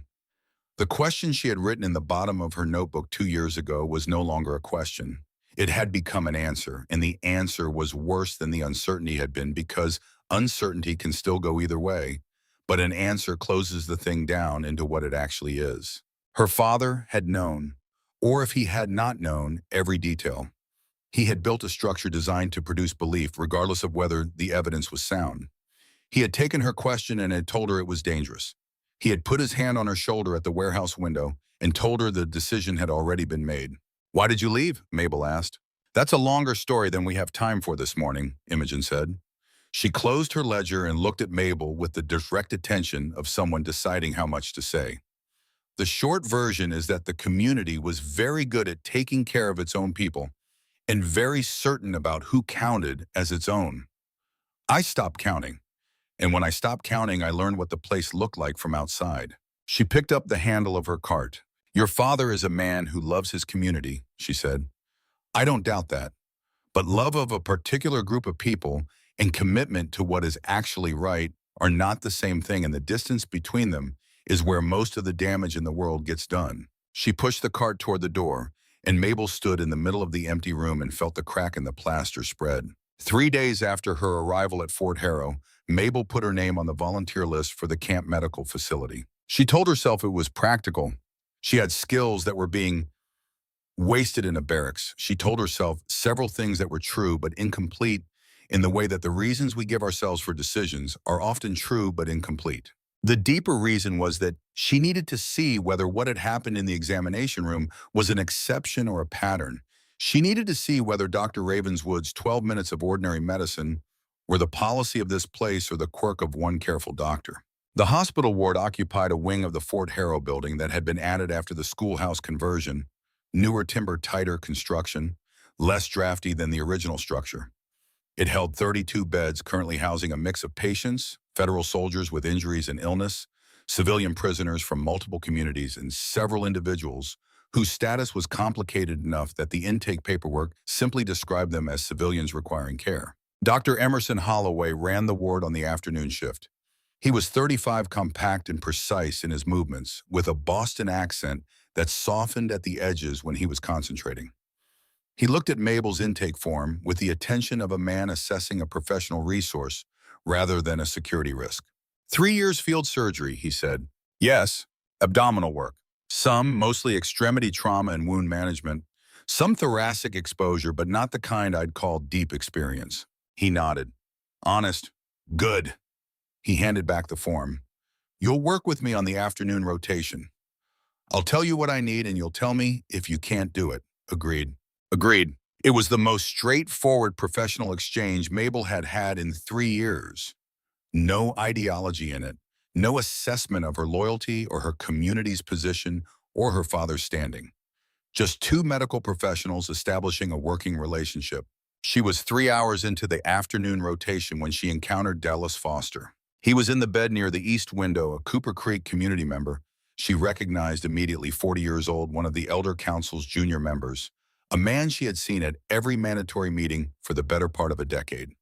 The question she had written in the bottom of her notebook 2 years ago was no longer a question. It had become an answer, and the answer was worse than the uncertainty had been, because uncertainty can still go either way, but an answer closes the thing down into what it actually is. Her father had known, or if he had not known, every detail. He had built a structure designed to produce belief, regardless of whether the evidence was sound. He had taken her question and had told her it was dangerous. He had put his hand on her shoulder at the warehouse window and told her the decision had already been made. Why did you leave? Mabel asked. That's a longer story than we have time for this morning, Imogen said. She closed her ledger and looked at Mabel with the direct attention of someone deciding how much to say. The short version is that the community was very good at taking care of its own people and very certain about who counted as its own. I stopped counting. And when I stopped counting, I learned what the place looked like from outside. She picked up the handle of her cart. Your father is a man who loves his community, she said. I don't doubt that. But love of a particular group of people and commitment to what is actually right are not the same thing, and the distance between them is where most of the damage in the world gets done. She pushed the cart toward the door, and Mabel stood in the middle of the empty room and felt the crack in the plaster spread. 3 days after her arrival at Fort Harrow, Mabel put her name on the volunteer list for the camp medical facility. She told herself it was practical. She had skills that were being wasted in a barracks. She told herself several things that were true but incomplete, in the way that the reasons we give ourselves for decisions are often true but incomplete. The deeper reason was that she needed to see whether what had happened in the examination room was an exception or a pattern. She needed to see whether Dr. Ravenswood's 12 minutes of ordinary medicine were the policy of this place or the quirk of one careful doctor. The hospital ward occupied a wing of the Fort Harrow building that had been added after the schoolhouse conversion, newer timber, tighter construction, less drafty than the original structure. It held 32 beds, currently housing a mix of patients, federal soldiers with injuries and illness, civilian prisoners from multiple communities, and several individuals whose status was complicated enough that the intake paperwork simply described them as civilians requiring care. Dr. Emerson Holloway ran the ward on the afternoon shift. He was 35, compact and precise in his movements, with a Boston accent that softened at the edges when he was concentrating. He looked at Mabel's intake form with the attention of a man assessing a professional resource rather than a security risk. 3 years field surgery, he said. Yes, abdominal work. Some, mostly extremity trauma and wound management. Some thoracic exposure, but not the kind I'd call deep experience. He nodded. Honest, Good. He handed back the form. You'll work with me on the afternoon rotation. I'll tell you what I need and you'll tell me if you can't do it. Agreed. Agreed. It was the most straightforward professional exchange Mabel had had in 3 years. No ideology in it. No assessment of her loyalty or her community's position or her father's standing. Just two medical professionals establishing a working relationship. She was 3 hours into the afternoon rotation when she encountered Dallas Foster. He was in the bed near the east window, a Cooper Creek community member. She recognized immediately, 40 years old, one of the Elder Council's junior members, a man she had seen at every mandatory meeting for the better part of a decade.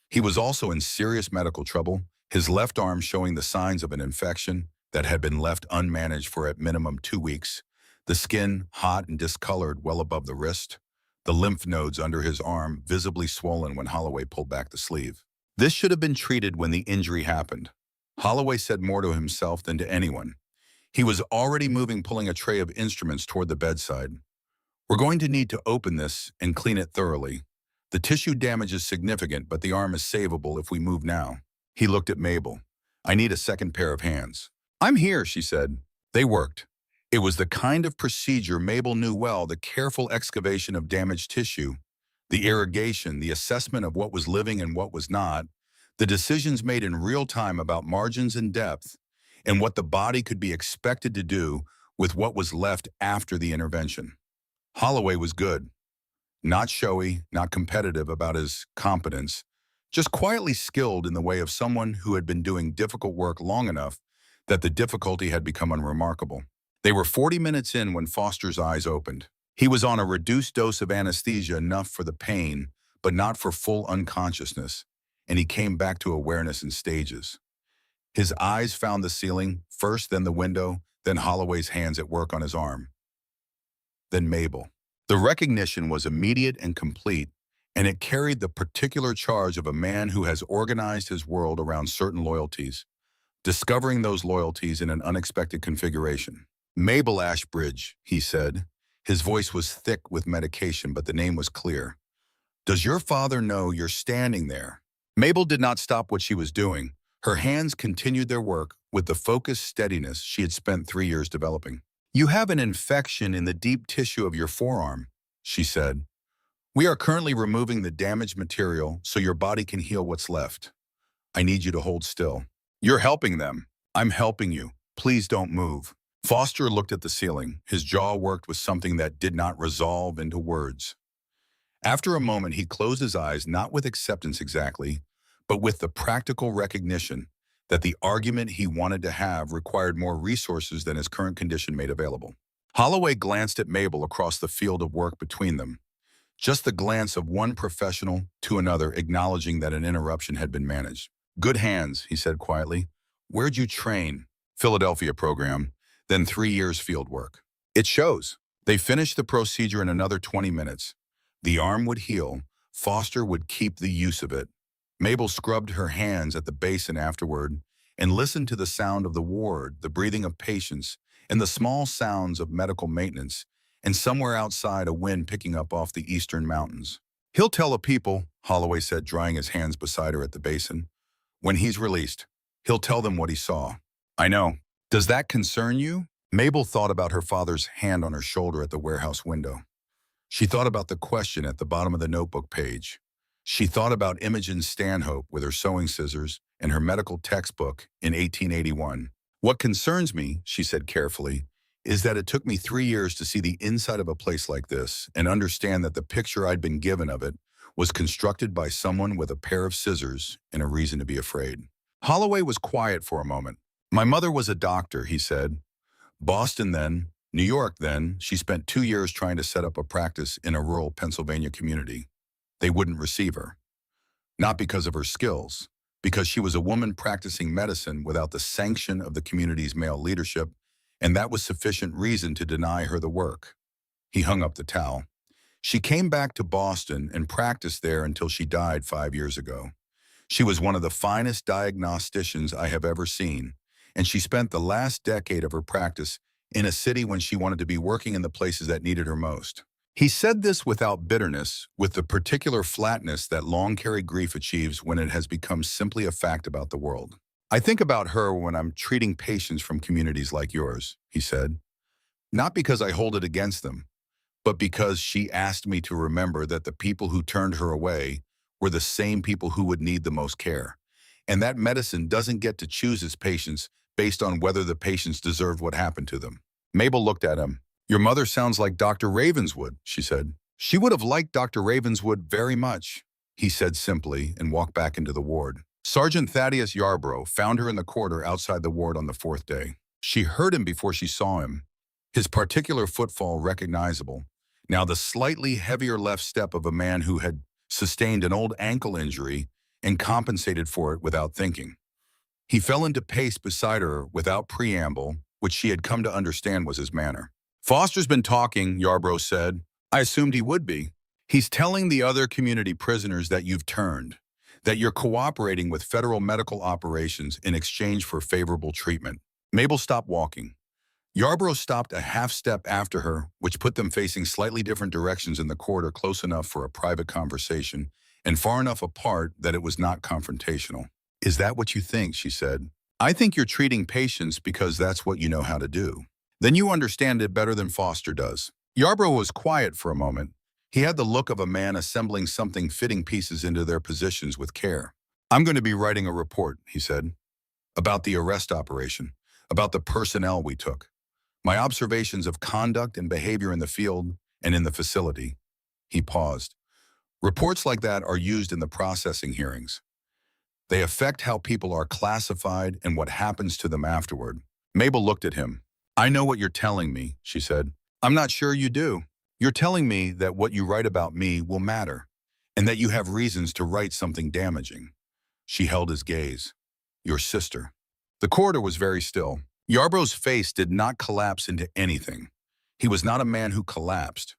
He was also in serious medical trouble, his left arm showing the signs of an infection that had been left unmanaged for at minimum 2 weeks, the skin hot and discolored well above the wrist, the lymph nodes under his arm visibly swollen when Holloway pulled back the sleeve. This should have been treated when the injury happened. Holloway said more to himself than to anyone. He was already moving, pulling a tray of instruments toward the bedside. We're going to need to open this and clean it thoroughly. The tissue damage is significant, but the arm is savable if we move now. He looked at Mabel. I need a second pair of hands. I'm here, she said. They worked. It was the kind of procedure Mabel knew well, the careful excavation of damaged tissue, the irrigation, the assessment of what was living and what was not, the decisions made in real time about margins and depth, and what the body could be expected to do with what was left after the intervention. Holloway was good. Not showy, not competitive about his competence, just quietly skilled in the way of someone who had been doing difficult work long enough that the difficulty had become unremarkable. They were 40 minutes in when Foster's eyes opened. He was on a reduced dose of anesthesia, enough for the pain, but not for full unconsciousness, and he came back to awareness in stages. His eyes found the ceiling, first, then the window, then Holloway's hands at work on his arm. Then Mabel. The recognition was immediate and complete, and it carried the particular charge of a man who has organized his world around certain loyalties, discovering those loyalties in an unexpected configuration. Mabel Ashbridge, he said. His voice was thick with medication, but the name was clear. Does your father know you're standing there? Mabel did not stop what she was doing. Her hands continued their work with the focused steadiness she had spent 3 years developing. You have an infection in the deep tissue of your forearm, she said. We are currently removing the damaged material so your body can heal what's left. I need you to hold still. You're helping them. I'm helping you. Please don't move. Foster looked at the ceiling. His jaw worked with something that did not resolve into words. After a moment, he closed his eyes, not with acceptance exactly, but with the practical recognition that the argument he wanted to have required more resources than his current condition made available. Holloway glanced at Mabel across the field of work between them. Just the glance of one professional to another, acknowledging that an interruption had been managed. Good hands, he said quietly. Where'd you train? Philadelphia program, then 3 years field work. It shows. They finished the procedure in another 20 minutes. The arm would heal. Foster would keep the use of it. Mabel scrubbed her hands at the basin afterward and listened to the sound of the ward, the breathing of patients, and the small sounds of medical maintenance, and somewhere outside a wind picking up off the eastern mountains. He'll tell the people, Holloway said, drying his hands beside her at the basin. When he's released, he'll tell them what he saw. I know. Does that concern you? Mabel thought about her father's hand on her shoulder at the warehouse window. She thought about the question at the bottom of the notebook page. She thought about Imogen Stanhope with her sewing scissors and her medical textbook in 1881. What concerns me, she said carefully, is that it took me 3 years to see the inside of a place like this and understand that the picture I'd been given of it was constructed by someone with a pair of scissors and a reason to be afraid. Holloway was quiet for a moment. My mother was a doctor, he said. Boston then, New York then, she spent 2 years trying to set up a practice in a rural Pennsylvania community. They wouldn't receive her. Not because of her skills, because she was a woman practicing medicine without the sanction of the community's male leadership, and that was sufficient reason to deny her the work. He hung up the towel. She came back to Boston and practiced there until she died 5 years ago. She was one of the finest diagnosticians I have ever seen, and she spent the last decade of her practice in a city when she wanted to be working in the places that needed her most. He said this without bitterness, with the particular flatness that long-carried grief achieves when it has become simply a fact about the world. I think about her when I'm treating patients from communities like yours, he said, not because I hold it against them, but because she asked me to remember that the people who turned her away were the same people who would need the most care, and that medicine doesn't get to choose its patients based on whether the patients deserved what happened to them. Mabel looked at him. Your mother sounds like Dr. Ravenswood, she said. She would have liked Dr. Ravenswood very much, he said simply and walked back into the ward. Sergeant Thaddeus Yarborough found her in the corridor outside the ward on the fourth day. She heard him before she saw him, his particular footfall recognizable, now the slightly heavier left step of a man who had sustained an old ankle injury and compensated for it without thinking. He fell into pace beside her without preamble, which she had come to understand was his manner. Foster's been talking, Yarborough said. I assumed he would be. He's telling the other community prisoners that you've turned, that you're cooperating with federal medical operations in exchange for favorable treatment. Mabel stopped walking. Yarborough stopped a half step after her, which put them facing slightly different directions in the corridor, close enough for a private conversation and far enough apart that it was not confrontational. Is that what you think? She said. I think you're treating patients because that's what you know how to do. Then you understand it better than Foster does. Yarborough was quiet for a moment. He had the look of a man assembling something, fitting pieces into their positions with care. I'm going to be writing a report, he said, about the arrest operation, about the personnel we took, my observations of conduct and behavior in the field and in the facility. He paused. Reports like that are used in the processing hearings. They affect how people are classified and what happens to them afterward. Mabel looked at him. I know what you're telling me, she said. I'm not sure you do. You're telling me that what you write about me will matter, and that you have reasons to write something damaging. She held his gaze. Your sister. The corridor was very still. Yarborough's face did not collapse into anything. He was not a man who collapsed,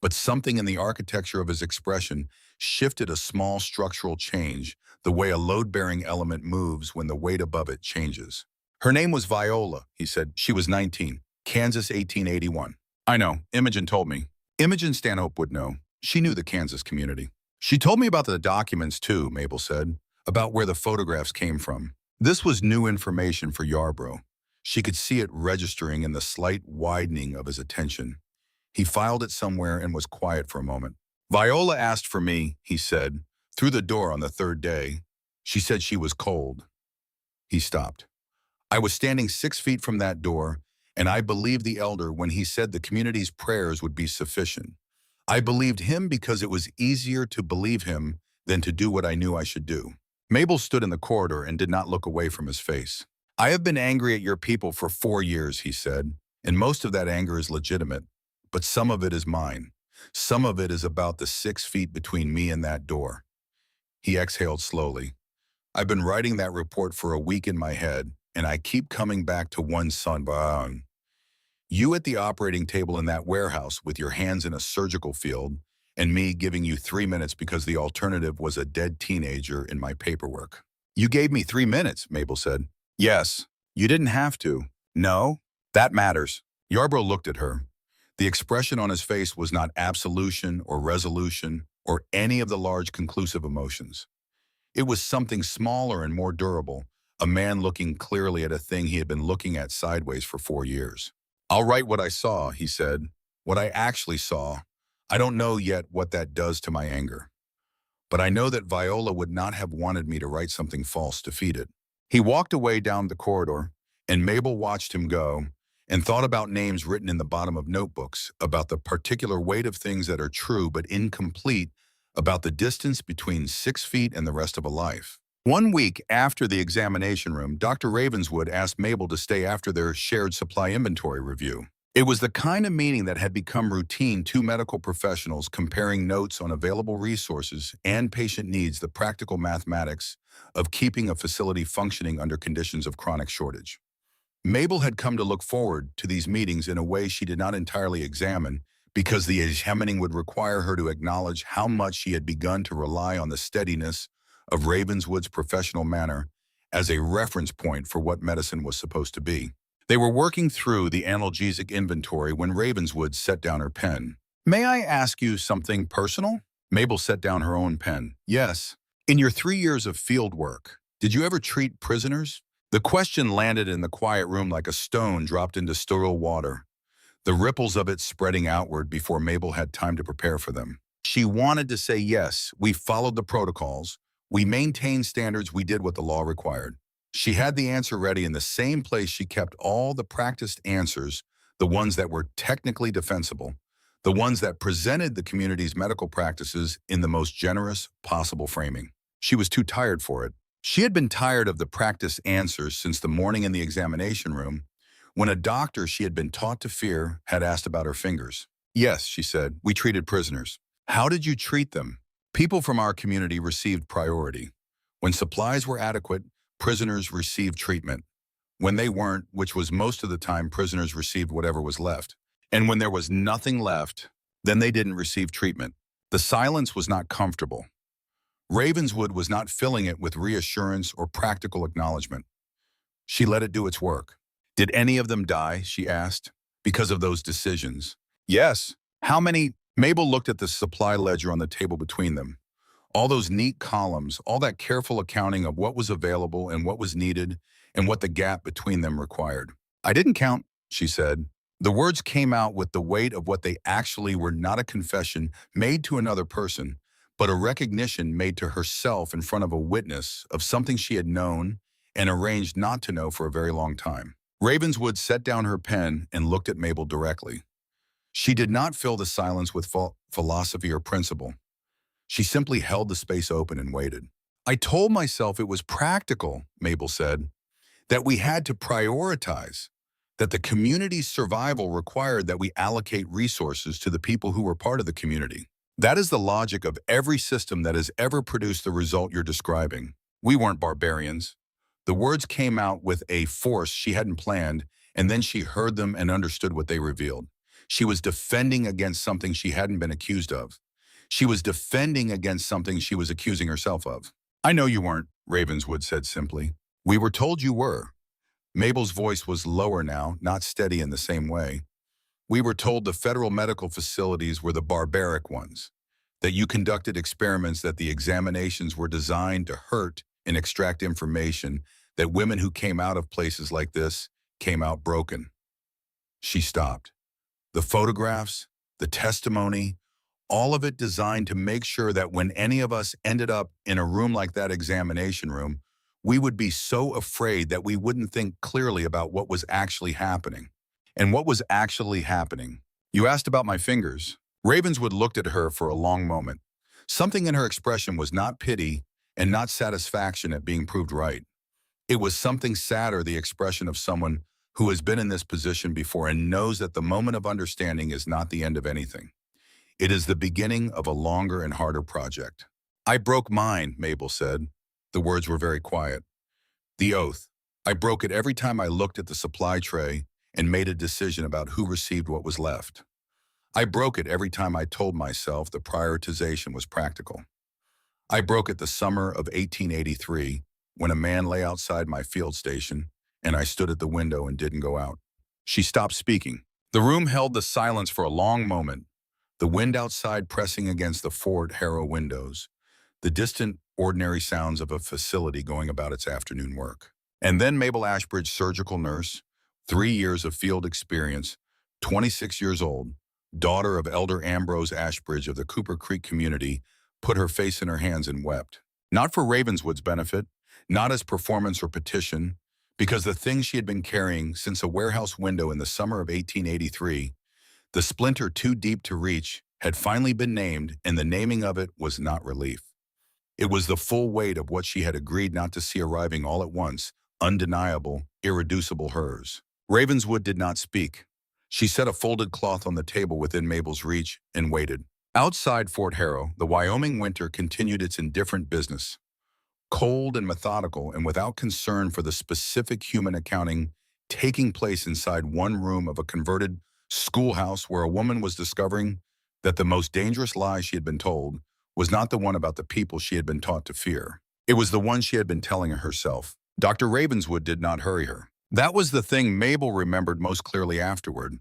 but something in the architecture of his expression shifted a small structural change, the way a load-bearing element moves when the weight above it changes. Her name was Viola, he said. She was 19, Kansas 1881. I know, Imogen told me. Imogen Stanhope would know. She knew the Kansas community. She told me about the documents too, Mabel said, about where the photographs came from. This was new information for Yarborough. She could see it registering in the slight widening of his attention. He filed it somewhere and was quiet for a moment. Viola asked for me, he said, through the door on the third day. She said she was cold. He stopped. I was standing 6 feet from that door, and I believed the elder when he said the community's prayers would be sufficient. I believed him because it was easier to believe him than to do what I knew I should do. Mabel stood in the corridor and did not look away from his face. I have been angry at your people for 4 years, he said, and most of that anger is legitimate, but some of it is mine. Some of it is about the 6 feet between me and that door. He exhaled slowly. I've been writing that report for a week in my head, and I keep coming back to one son. You at the operating table in that warehouse with your hands in a surgical field, and me giving you 3 minutes because the alternative was a dead teenager in my paperwork. You gave me 3 minutes, Mabel said. Yes, you didn't have to. No, that matters. Yarborough looked at her. The expression on his face was not absolution or resolution or any of the large conclusive emotions. It was something smaller and more durable, a man looking clearly at a thing he had been looking at sideways for 4 years. I'll write what I saw, he said. What I actually saw. I don't know yet what that does to my anger. But I know that Viola would not have wanted me to write something false to feed it. He walked away down the corridor, and Mabel watched him go and thought about names written in the bottom of notebooks, about the particular weight of things that are true but incomplete, about the distance between 6 feet and the rest of a life. 1 week after the examination room, Dr. Ravenswood asked Mabel to stay after their shared supply inventory review. It was the kind of meeting that had become routine, two medical professionals comparing notes on available resources and patient needs, the practical mathematics of keeping a facility functioning under conditions of chronic shortage. Mabel had come to look forward to these meetings in a way she did not entirely examine, because the examining would require her to acknowledge how much she had begun to rely on the steadiness of Ravenswood's professional manner as a reference point for what medicine was supposed to be. They were working through the analgesic inventory when Ravenswood set down her pen. May I ask you something personal? Mabel set down her own pen. Yes. In your 3 years of field work, did you ever treat prisoners? The question landed in the quiet room like a stone dropped into still water, the ripples of it spreading outward before Mabel had time to prepare for them. She wanted to say yes, we followed the protocols, we maintained standards, we did what the law required. She had the answer ready in the same place she kept all the practiced answers, the ones that were technically defensible, the ones that presented the community's medical practices in the most generous possible framing. She was too tired for it. She had been tired of the practiced answers since the morning in the examination room, when a doctor she had been taught to fear had asked about her fingers. Yes, she said, we treated prisoners. How did you treat them? People from our community received priority. When supplies were adequate, prisoners received treatment. When they weren't, which was most of the time, prisoners received whatever was left. And when there was nothing left, then they didn't receive treatment. The silence was not comfortable. Ravenswood was not filling it with reassurance or practical acknowledgement. She let it do its work. Did any of them die, she asked, because of those decisions? Yes. How many? Mabel looked at the supply ledger on the table between them. All those neat columns, all that careful accounting of what was available and what was needed and what the gap between them required. I didn't count, she said. The words came out with the weight of what they actually were, not a confession made to another person, but a recognition made to herself in front of a witness of something she had known and arranged not to know for a very long time. Ravenswood set down her pen and looked at Mabel directly. She did not fill the silence with philosophy or principle. She simply held the space open and waited. I told myself it was practical, Mabel said, that we had to prioritize, that the community's survival required that we allocate resources to the people who were part of the community. That is the logic of every system that has ever produced the result you're describing. We weren't barbarians. The words came out with a force she hadn't planned, and then she heard them and understood what they revealed. She was defending against something she hadn't been accused of. She was defending against something she was accusing herself of. I know you weren't, Ravenswood said simply. We were told you were. Mabel's voice was lower now, not steady in the same way. We were told the federal medical facilities were the barbaric ones, that you conducted experiments, that the examinations were designed to hurt and extract information, that women who came out of places like this came out broken. She stopped. The photographs, the testimony, all of it designed to make sure that when any of us ended up in a room like that examination room, we would be so afraid that we wouldn't think clearly about what was actually happening. And what was actually happening? You asked about my fingers. Ravenswood looked at her for a long moment. Something in her expression was not pity and not satisfaction at being proved right. It was something sadder, the expression of someone who has been in this position before and knows that the moment of understanding is not the end of anything. It is the beginning of a longer and harder project. I broke mine, Mabel said. The words were very quiet. The oath. I broke it every time I looked at the supply tray and made a decision about who received what was left. I broke it every time I told myself the prioritization was practical. I broke it the summer of 1883 when a man lay outside my field station and I stood at the window and didn't go out. She stopped speaking. The room held the silence for a long moment, the wind outside pressing against the Fort Harrow windows, the distant, ordinary sounds of a facility going about its afternoon work. And then Mabel Ashbridge, surgical nurse, 3 years of field experience, 26 years old, daughter of Elder Ambrose Ashbridge of the Cooper Creek community, put her face in her hands and wept. Not for Ravenswood's benefit, not as performance or petition, because the thing she had been carrying since a warehouse window in the summer of 1883, the splinter too deep to reach, had finally been named, and the naming of it was not relief. It was the full weight of what she had agreed not to see arriving all at once, undeniable, irreducible hers. Ravenswood did not speak. She set a folded cloth on the table within Mabel's reach and waited. Outside Fort Harrow, the Wyoming winter continued its indifferent business. Cold and methodical and without concern for the specific human accounting taking place inside one room of a converted schoolhouse where a woman was discovering that the most dangerous lie she had been told was not the one about the people she had been taught to fear. It was the one she had been telling herself. Dr. Ravenswood did not hurry her. That was the thing Mabel remembered most clearly afterward.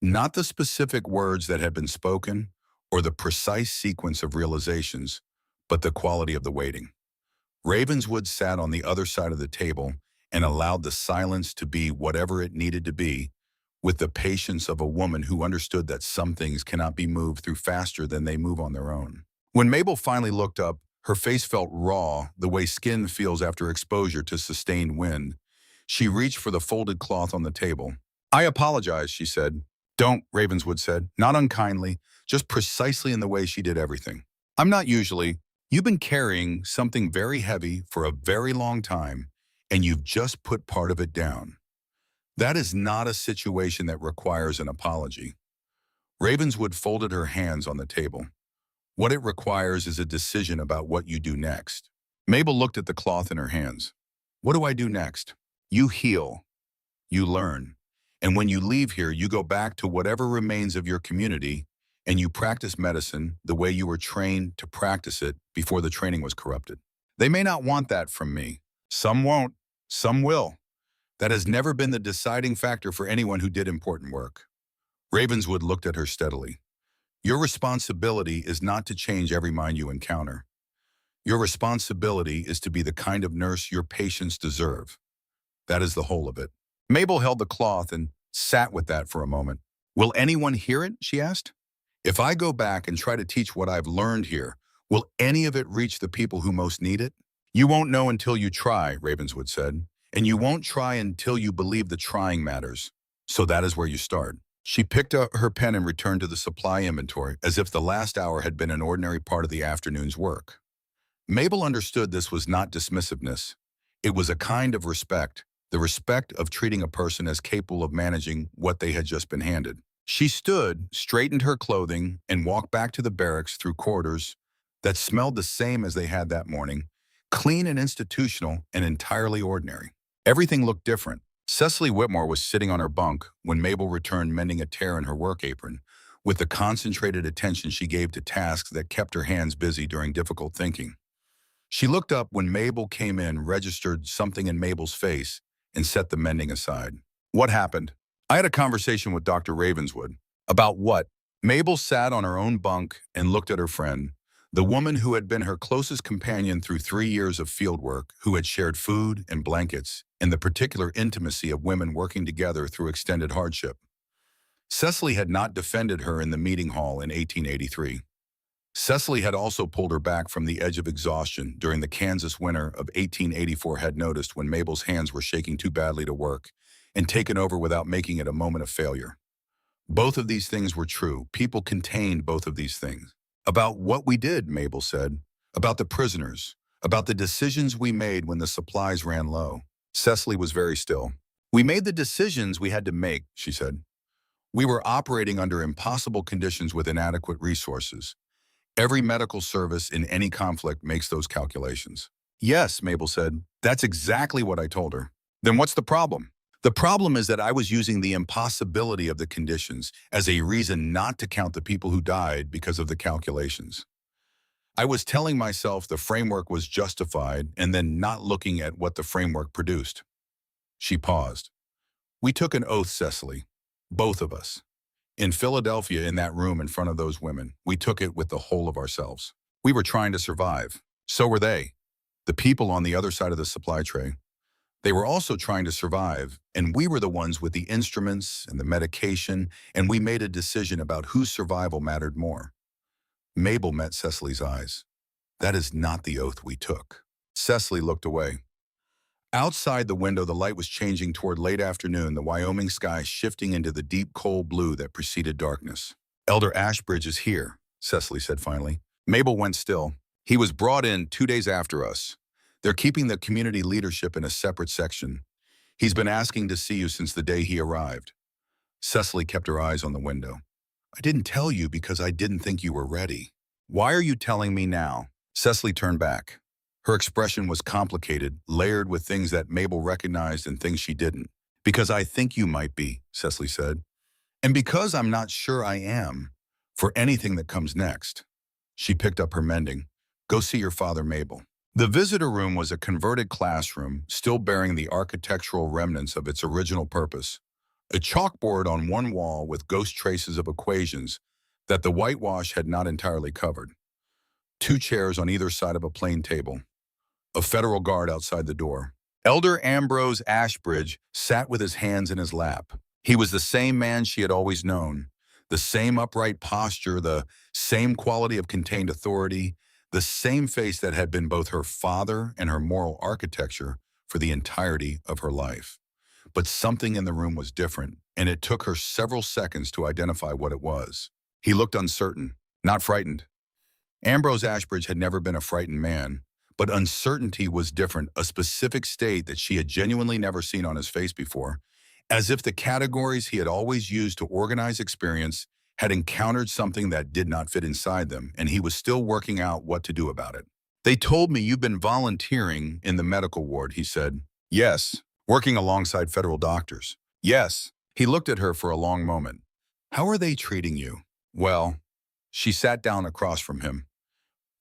Not the specific words that had been spoken or the precise sequence of realizations, but the quality of the waiting. Ravenswood sat on the other side of the table and allowed the silence to be whatever it needed to be, with the patience of a woman who understood that some things cannot be moved through faster than they move on their own. When Mabel finally looked up, her face felt raw, the way skin feels after exposure to sustained wind. She reached for the folded cloth on the table. "I apologize," she said. "Don't," Ravenswood said, not unkindly, just precisely in the way she did everything. "I'm not usually. You've been carrying something very heavy for a very long time, and you've just put part of it down. That is not a situation that requires an apology." Ravenswood folded her hands on the table. "What it requires is a decision about what you do next." Mabel looked at the cloth in her hands. "What do I do next?" "You heal. You learn. And when you leave here, you go back to whatever remains of your community, and you practice medicine the way you were trained to practice it before the training was corrupted. They may not want that from me. Some won't. Some will. That has never been the deciding factor for anyone who did important work." Ravenswood looked at her steadily. "Your responsibility is not to change every mind you encounter. Your responsibility is to be the kind of nurse your patients deserve. That is the whole of it." Mabel held the cloth and sat with that for a moment. "Will anyone hear it?" she asked. "If I go back and try to teach what I've learned here, will any of it reach the people who most need it?" "You won't know until you try," Ravenswood said. "And you won't try until you believe the trying matters. So that is where you start." She picked up her pen and returned to the supply inventory as if the last hour had been an ordinary part of the afternoon's work. Mabel understood this was not dismissiveness. It was a kind of respect, the respect of treating a person as capable of managing what they had just been handed. She stood, straightened her clothing, and walked back to the barracks through corridors that smelled the same as they had that morning, clean and institutional and entirely ordinary. Everything looked different. Cecily Whitmore was sitting on her bunk when Mabel returned, mending a tear in her work apron, with the concentrated attention she gave to tasks that kept her hands busy during difficult thinking. She looked up when Mabel came in, registered something in Mabel's face, and set the mending aside. "What happened?" "I had a conversation with Dr. Ravenswood." "About what?" Mabel sat on her own bunk and looked at her friend, the woman who had been her closest companion through 3 years of field work, who had shared food and blankets, and the particular intimacy of women working together through extended hardship. Cecily had not defended her in the meeting hall in 1883. Cecily had also pulled her back from the edge of exhaustion during the Kansas winter of 1884, had noticed when Mabel's hands were shaking too badly to work, and taken over without making it a moment of failure. Both of these things were true. People contained both of these things. "About what we did," Mabel said. "About the prisoners. About the decisions we made when the supplies ran low." Cecily was very still. "We made the decisions we had to make," she said. "We were operating under impossible conditions with inadequate resources. Every medical service in any conflict makes those calculations." "Yes," Mabel said. "That's exactly what I told her." "Then what's the problem?" "The problem is that I was using the impossibility of the conditions as a reason not to count the people who died because of the calculations. I was telling myself the framework was justified and then not looking at what the framework produced." She paused. "We took an oath, Cecily. Both of us. In Philadelphia, in that room in front of those women, we took it with the whole of ourselves. We were trying to survive. So were they. The people on the other side of the supply tray. They were also trying to survive, and we were the ones with the instruments and the medication, and we made a decision about whose survival mattered more." Mabel met Cecily's eyes. "That is not the oath we took." Cecily looked away. Outside the window, the light was changing toward late afternoon, the Wyoming sky shifting into the deep cold blue that preceded darkness. "Elder Ashbridge is here," Cecily said finally. Mabel went still. "He was brought in 2 days after us. They're keeping the community leadership in a separate section. He's been asking to see you since the day he arrived." Cecily kept her eyes on the window. "I didn't tell you because I didn't think you were ready." "Why are you telling me now?" Cecily turned back. Her expression was complicated, layered with things that Mabel recognized and things she didn't. "Because I think you might be," Cecily said. "And because I'm not sure I am, for anything that comes next." She picked up her mending. "Go see your father, Mabel." The visitor room was a converted classroom, still bearing the architectural remnants of its original purpose. A chalkboard on one wall with ghost traces of equations that the whitewash had not entirely covered. Two chairs on either side of a plain table. A federal guard outside the door. Elder Ambrose Ashbridge sat with his hands in his lap. He was the same man she had always known, the same upright posture, the same quality of contained authority, the same face that had been both her father and her moral architecture for the entirety of her life. But something in the room was different, and it took her several seconds to identify what it was. He looked uncertain, not frightened. Ambrose Ashbridge had never been a frightened man, but uncertainty was different, a specific state that she had genuinely never seen on his face before, as if the categories he had always used to organize experience had encountered something that did not fit inside them, and he was still working out what to do about it. "They told me you've been volunteering in the medical ward," he said. "Yes. Working alongside federal doctors." "Yes." He looked at her for a long moment. "How are they treating you?" "Well," she sat down across from him.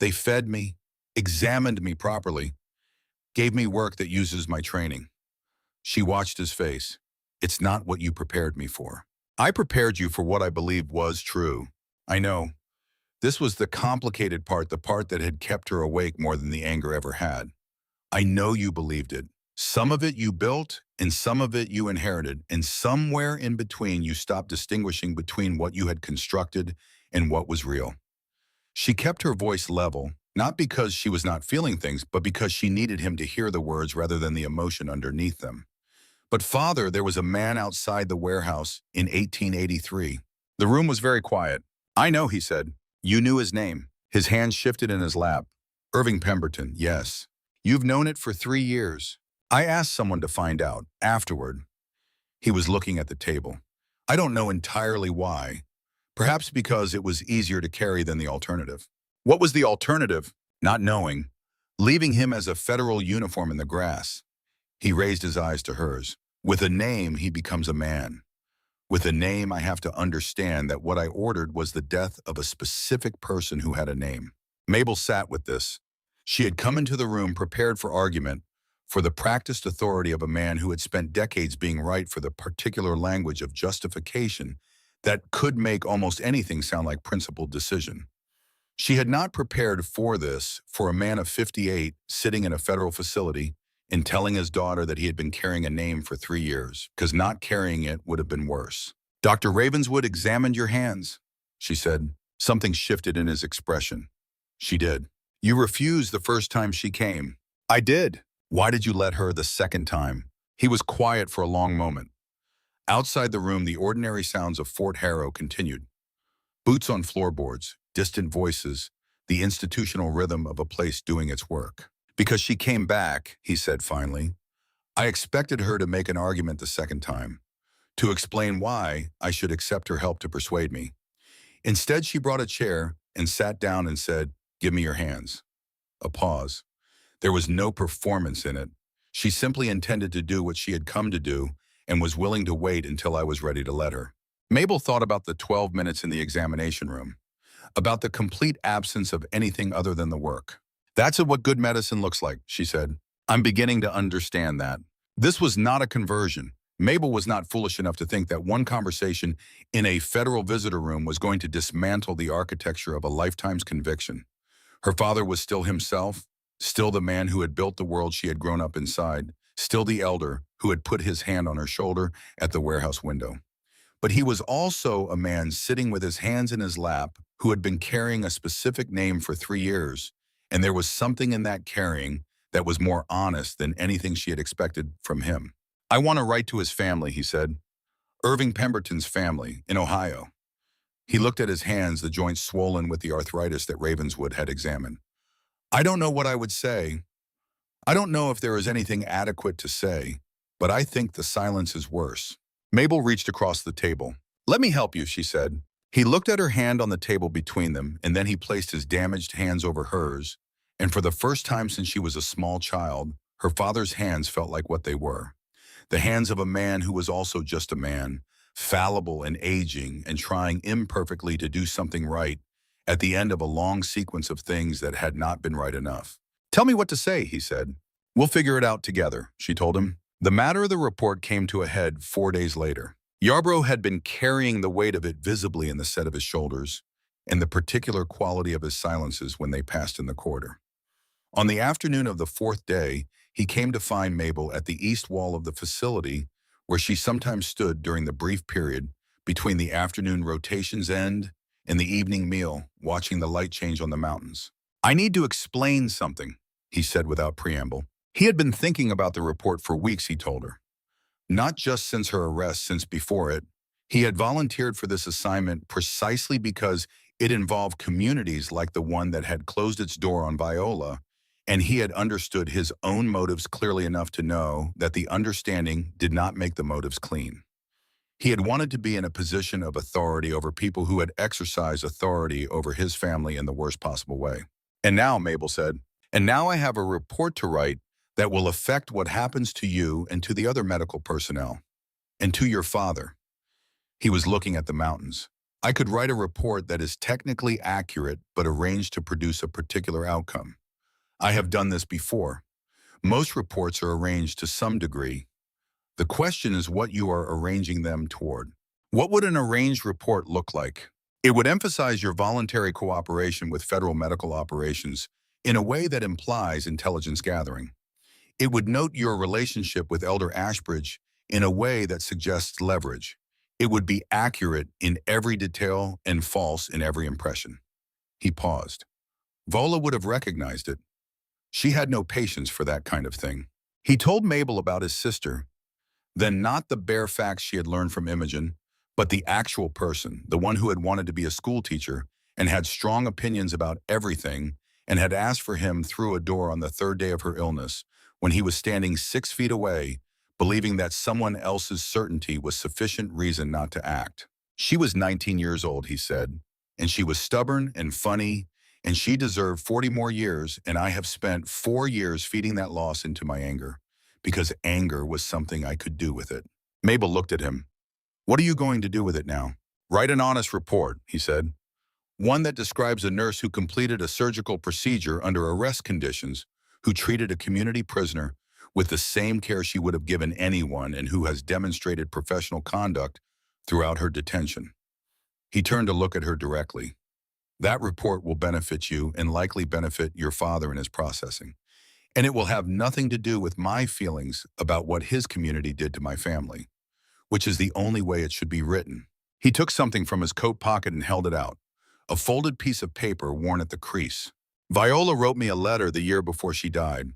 "They fed me, examined me properly, gave me work that uses my training." She watched his face. "It's not what you prepared me for." "I prepared you for what I believed was true." "I know." This was the complicated part, the part that had kept her awake more than the anger ever had. "I know you believed it. Some of it you built, and some of it you inherited, and somewhere in between you stopped distinguishing between what you had constructed and what was real." She kept her voice level, not because she was not feeling things, but because she needed him to hear the words rather than the emotion underneath them. "But Father, there was a man outside the warehouse in 1883. The room was very quiet." "I know," he said. "You knew his name." His hand shifted in his lap. "Irving Pemberton, yes. You've known it for 3 years. I asked someone to find out, afterward." He was looking at the table. "I don't know entirely why. Perhaps because it was easier to carry than the alternative." "What was the alternative?" "Not knowing. Leaving him as a federal uniform in the grass." He raised his eyes to hers. "With a name, he becomes a man. With a name, I have to understand that what I ordered was the death of a specific person who had a name." Mabel sat with this. She had come into the room prepared for argument, for the practiced authority of a man who had spent decades being right for the particular language of justification that could make almost anything sound like principled decision. She had not prepared for this, for a man of 58 sitting in a federal facility and telling his daughter that he had been carrying a name for 3 years, because not carrying it would have been worse. "Dr. Ravenswood examined your hands," she said. Something shifted in his expression. "She did. You refused the first time she came." "I did." "Why did you let her the second time?" He was quiet for a long moment. Outside the room, the ordinary sounds of Fort Harrow continued. Boots on floorboards, distant voices, the institutional rhythm of a place doing its work. "Because she came back," he said finally. "I expected her to make an argument the second time, to explain why I should accept her help to persuade me. Instead, she brought a chair and sat down and said, 'Give me your hands.'" A pause. There was no performance in it. She simply intended to do what she had come to do and was willing to wait until I was ready to let her. Mabel thought about the 12 minutes in the examination room, about the complete absence of anything other than the work. "That's what good medicine looks like," she said. "I'm beginning to understand that." This was not a conversion. Mabel was not foolish enough to think that one conversation in a federal visitor room was going to dismantle the architecture of a lifetime's conviction. Her father was still himself, still the man who had built the world she had grown up inside, still the elder who had put his hand on her shoulder at the warehouse window. But he was also a man sitting with his hands in his lap who had been carrying a specific name for 3 years, and there was something in that carrying that was more honest than anything she had expected from him. "I want to write to his family," he said. "Irving Pemberton's family, in Ohio." He looked at his hands, the joints swollen with the arthritis that Ravenswood had examined. "I don't know what I would say. I don't know if there is anything adequate to say, but I think the silence is worse." Mabel reached across the table. "Let me help you," she said. He looked at her hand on the table between them, and then he placed his damaged hands over hers, and for the first time since she was a small child, her father's hands felt like what they were. The hands of a man who was also just a man, fallible and aging and trying imperfectly to do something right at the end of a long sequence of things that had not been right enough. "Tell me what to say," he said. "We'll figure it out together," she told him. The matter of the report came to a head 4 days later. Yarbrough had been carrying the weight of it visibly in the set of his shoulders and the particular quality of his silences when they passed in the corridor. On the afternoon of the fourth day, he came to find Mabel at the east wall of the facility where she sometimes stood during the brief period between the afternoon rotation's end and the evening meal, watching the light change on the mountains. "I need to explain something," he said without preamble. He had been thinking about the report for weeks, he told her. Not just since her arrest, since before it. He had volunteered for this assignment precisely because it involved communities like the one that had closed its door on Viola, and he had understood his own motives clearly enough to know that the understanding did not make the motives clean. He had wanted to be in a position of authority over people who had exercised authority over his family in the worst possible way. "And now," Mabel said, "and now I have a report to write that will affect what happens to you and to the other medical personnel, and to your father." He was looking at the mountains. "I could write a report that is technically accurate but arranged to produce a particular outcome. I have done this before. Most reports are arranged to some degree. The question is what you are arranging them toward. What would an arranged report look like? It would emphasize your voluntary cooperation with federal medical operations in a way that implies intelligence gathering. It would note your relationship with Elder Ashbridge in a way that suggests leverage. It would be accurate in every detail and false in every impression." He paused. Vola would have recognized it. She had no patience for that kind of thing. He told Mabel about his sister, then not the bare facts she had learned from Imogen, but the actual person, the one who had wanted to be a school teacher and had strong opinions about everything and had asked for him through a door on the third day of her illness, when he was standing 6 feet away, believing that someone else's certainty was sufficient reason not to act. She was 19 years old, he said, and she was stubborn and funny, and she deserved 40 more years, and I have spent 4 years feeding that loss into my anger, because anger was something I could do with it. Mabel looked at him. "What are you going to do with it now?" "Write an honest report," he said. "One that describes a nurse who completed a surgical procedure under arrest conditions, who treated a community prisoner with the same care she would have given anyone and who has demonstrated professional conduct throughout her detention." He turned to look at her directly. "That report will benefit you and likely benefit your father in his processing. And it will have nothing to do with my feelings about what his community did to my family, which is the only way it should be written." He took something from his coat pocket and held it out, a folded piece of paper worn at the crease. "Viola wrote me a letter the year before she died.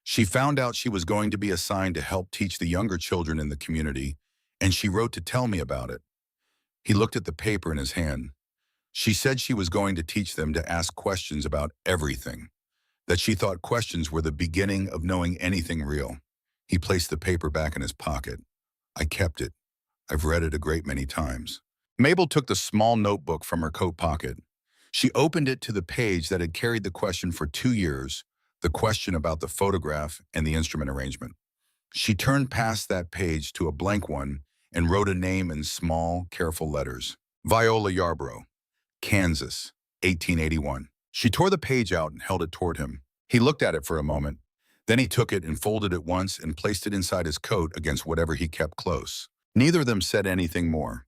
She found out she was going to be assigned to help teach the younger children in the community, and she wrote to tell me about it." He looked at the paper in his hand. "She said she was going to teach them to ask questions about everything, that she thought questions were the beginning of knowing anything real." He placed the paper back in his pocket. "I kept it. I've read it a great many times." Mabel took the small notebook from her coat pocket. She opened it to the page that had carried the question for 2 years, the question about the photograph and the instrument arrangement. She turned past that page to a blank one and wrote a name in small, careful letters. "Viola Yarbrough, Kansas, 1881. She tore the page out and held it toward him. He looked at it for a moment. Then he took it and folded it once and placed it inside his coat against whatever he kept close. Neither of them said anything more.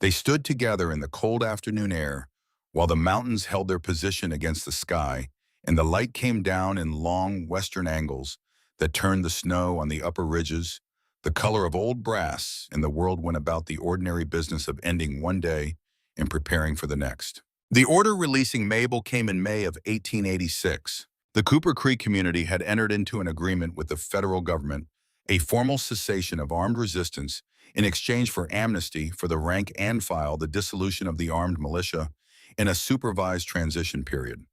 They stood together in the cold afternoon air while the mountains held their position against the sky and the light came down in long western angles that turned the snow on the upper ridges, the color of old brass, and the world went about the ordinary business of ending one day and preparing for the next. The order releasing Mabel came in May of 1886. The Cooper Creek community had entered into an agreement with the federal government, a formal cessation of armed resistance in exchange for amnesty for the rank and file, the dissolution of the armed militia, and a supervised transition period.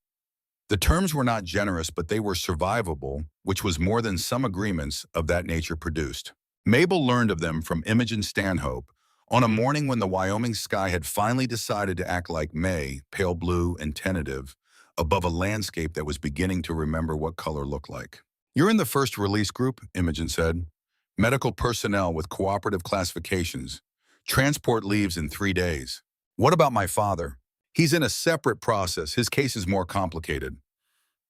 The terms were not generous, but they were survivable, which was more than some agreements of that nature produced. Mabel learned of them from Imogen Stanhope on a morning when the Wyoming sky had finally decided to act like May, pale blue and tentative, above a landscape that was beginning to remember what color looked like. "You're in the first release group," Imogen said. "Medical personnel with cooperative classifications. Transport leaves in 3 days. What about my father? He's in a separate process. His case is more complicated."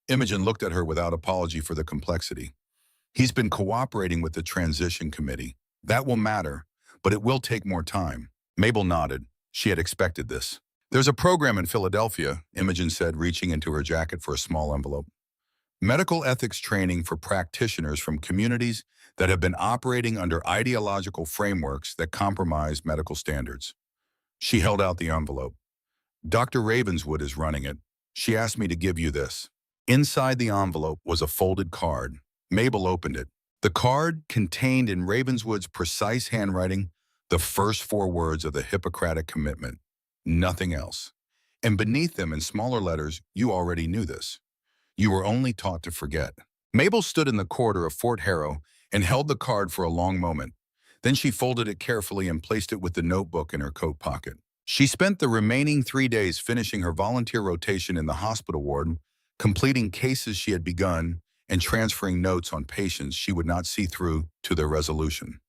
Imogen looked at her without apology for the complexity. "He's been cooperating with the transition committee. That will matter, but it will take more time. Mabel nodded. She had expected this. There's a program in Philadelphia, Imogen said, reaching into her jacket for a small envelope. Medical ethics training for practitioners from communities that have been operating under ideological frameworks that compromise medical standards. She held out the envelope. Dr. Ravenswood is running it. She asked me to give you this. Inside the envelope was a folded card. Mabel opened it. The card contained in Ravenswood's precise handwriting the first 4 words of the Hippocratic commitment. Nothing else. And beneath them in smaller letters, you already knew this. You were only taught to forget. Mabel stood in the corridor of Fort Harrow and held the card for a long moment. Then she folded it carefully and placed it with the notebook in her coat pocket. She spent the remaining 3 days finishing her volunteer rotation in the hospital ward, completing cases she had begun, and transferring notes on patients she would not see through to their resolution.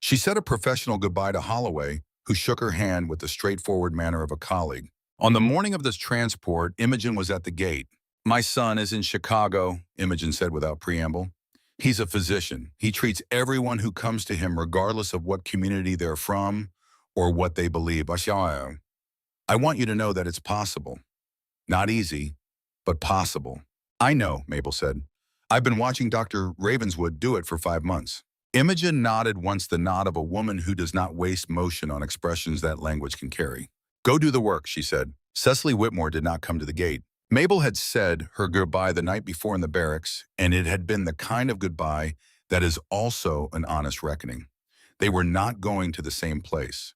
She said a professional goodbye to Holloway, who shook her hand with the straightforward manner of a colleague. On the morning of this transport, Imogen was at the gate. My son is in Chicago, Imogen said without preamble. He's a physician. He treats everyone who comes to him regardless of what community they're from or what they believe. I want you to know that it's possible. Not easy, but possible. I know, Mabel said. I've been watching Dr. Ravenswood do it for 5 months. Imogen nodded once the nod of a woman who does not waste motion on expressions that language can carry. Go do the work, she said. Cecily Whitmore did not come to the gate. Mabel had said her goodbye the night before in the barracks, and it had been the kind of goodbye that is also an honest reckoning. They were not going to the same place.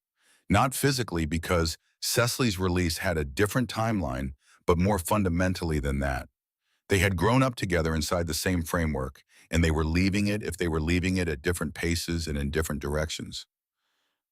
Not physically, because Cecily's release had a different timeline, but more fundamentally than that. They had grown up together inside the same framework, and they were leaving it if they were leaving it at different paces and in different directions.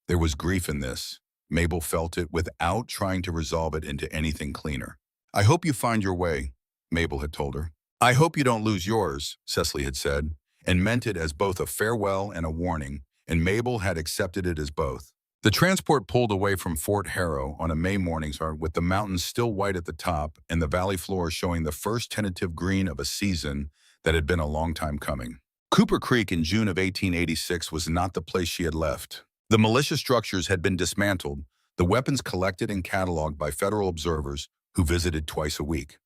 There was grief in this. Mabel felt it without trying to resolve it into anything cleaner. I hope you find your way, Mabel had told her. I hope you don't lose yours, Cecily had said, and meant it as both a farewell and a warning, and Mabel had accepted it as both. The transport pulled away from Fort Harrow on a May morning with the mountains still white at the top and the valley floor showing the first tentative green of a season that had been a long time coming. Cooper Creek in June of 1886 was not the place she had left. The militia structures had been dismantled, the weapons collected and cataloged by federal observers who visited twice a week.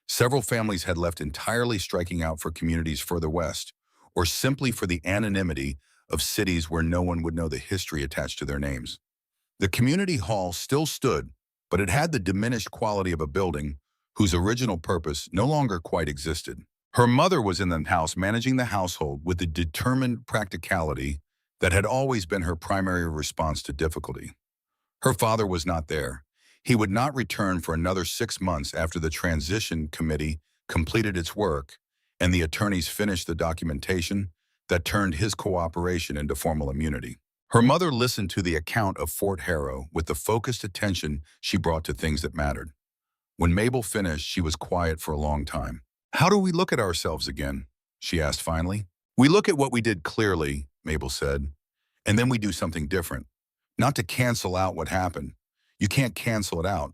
Several families had left entirely, striking out for communities further west, or simply for the anonymity of cities where no one would know the history attached to their names. The community hall still stood, but it had the diminished quality of a building whose original purpose no longer quite existed. Her mother was in the house managing the household with the determined practicality that had always been her primary response to difficulty. Her father was not there. He would not return for another 6 months after the transition committee completed its work and the attorneys finished the documentation that turned his cooperation into formal immunity. Her mother listened to the account of Fort Harrow with the focused attention she brought to things that mattered. When Mabel finished, she was quiet for a long time. How do we look at ourselves again? She asked finally. We look at what we did clearly, Mabel said, and then we do something different. Not to cancel out what happened. You can't cancel it out,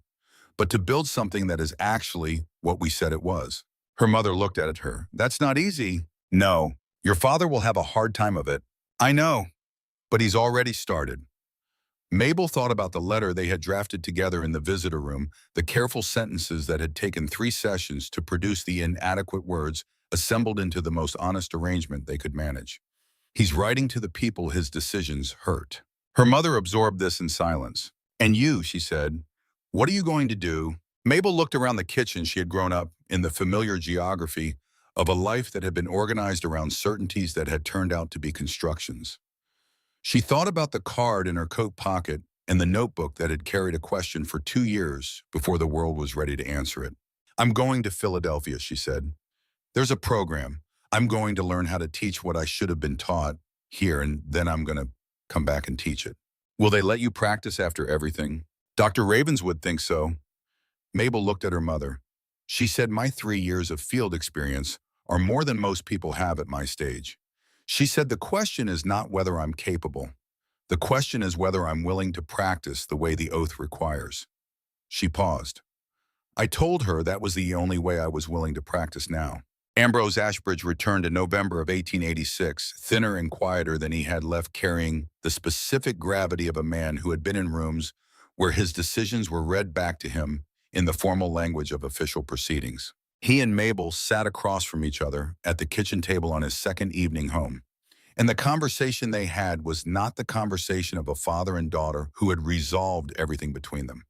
but to build something that is actually what we said it was. Her mother looked at her. That's not easy. No, your father will have a hard time of it. I know, but he's already started. Mabel thought about the letter they had drafted together in the visitor room, the careful sentences that had taken 3 sessions to produce the inadequate words assembled into the most honest arrangement they could manage. He's writing to the people his decisions hurt. Her mother absorbed this in silence. And you, she said, what are you going to do? Mabel looked around the kitchen she had grown up in the familiar geography of a life that had been organized around certainties that had turned out to be constructions. She thought about the card in her coat pocket and the notebook that had carried a question for 2 years before the world was ready to answer it. I'm going to Philadelphia, she said. There's a program. I'm going to learn how to teach what I should have been taught here, and then I'm going to come back and teach it. Will they let you practice after everything? Dr. Ravenswood thinks so. Mabel looked at her mother. She said, my 3 years of field experience are more than most people have at my stage. She said, the question is not whether I'm capable. The question is whether I'm willing to practice the way the oath requires. She paused. I told her that was the only way I was willing to practice now. Ambrose Ashbridge returned in November of 1886, thinner and quieter than he had left, carrying the specific gravity of a man who had been in rooms where his decisions were read back to him in the formal language of official proceedings. He and Mabel sat across from each other at the kitchen table on his second evening home. And the conversation they had was not the conversation of a father and daughter who had resolved everything between them.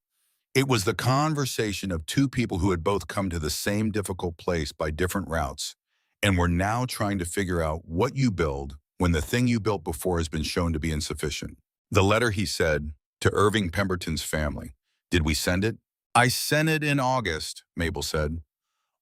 It was the conversation of two people who had both come to the same difficult place by different routes and were now trying to figure out what you build when the thing you built before has been shown to be insufficient. The letter, he said, to Irving Pemberton's family. Did we send it? I sent it in August, Mabel said.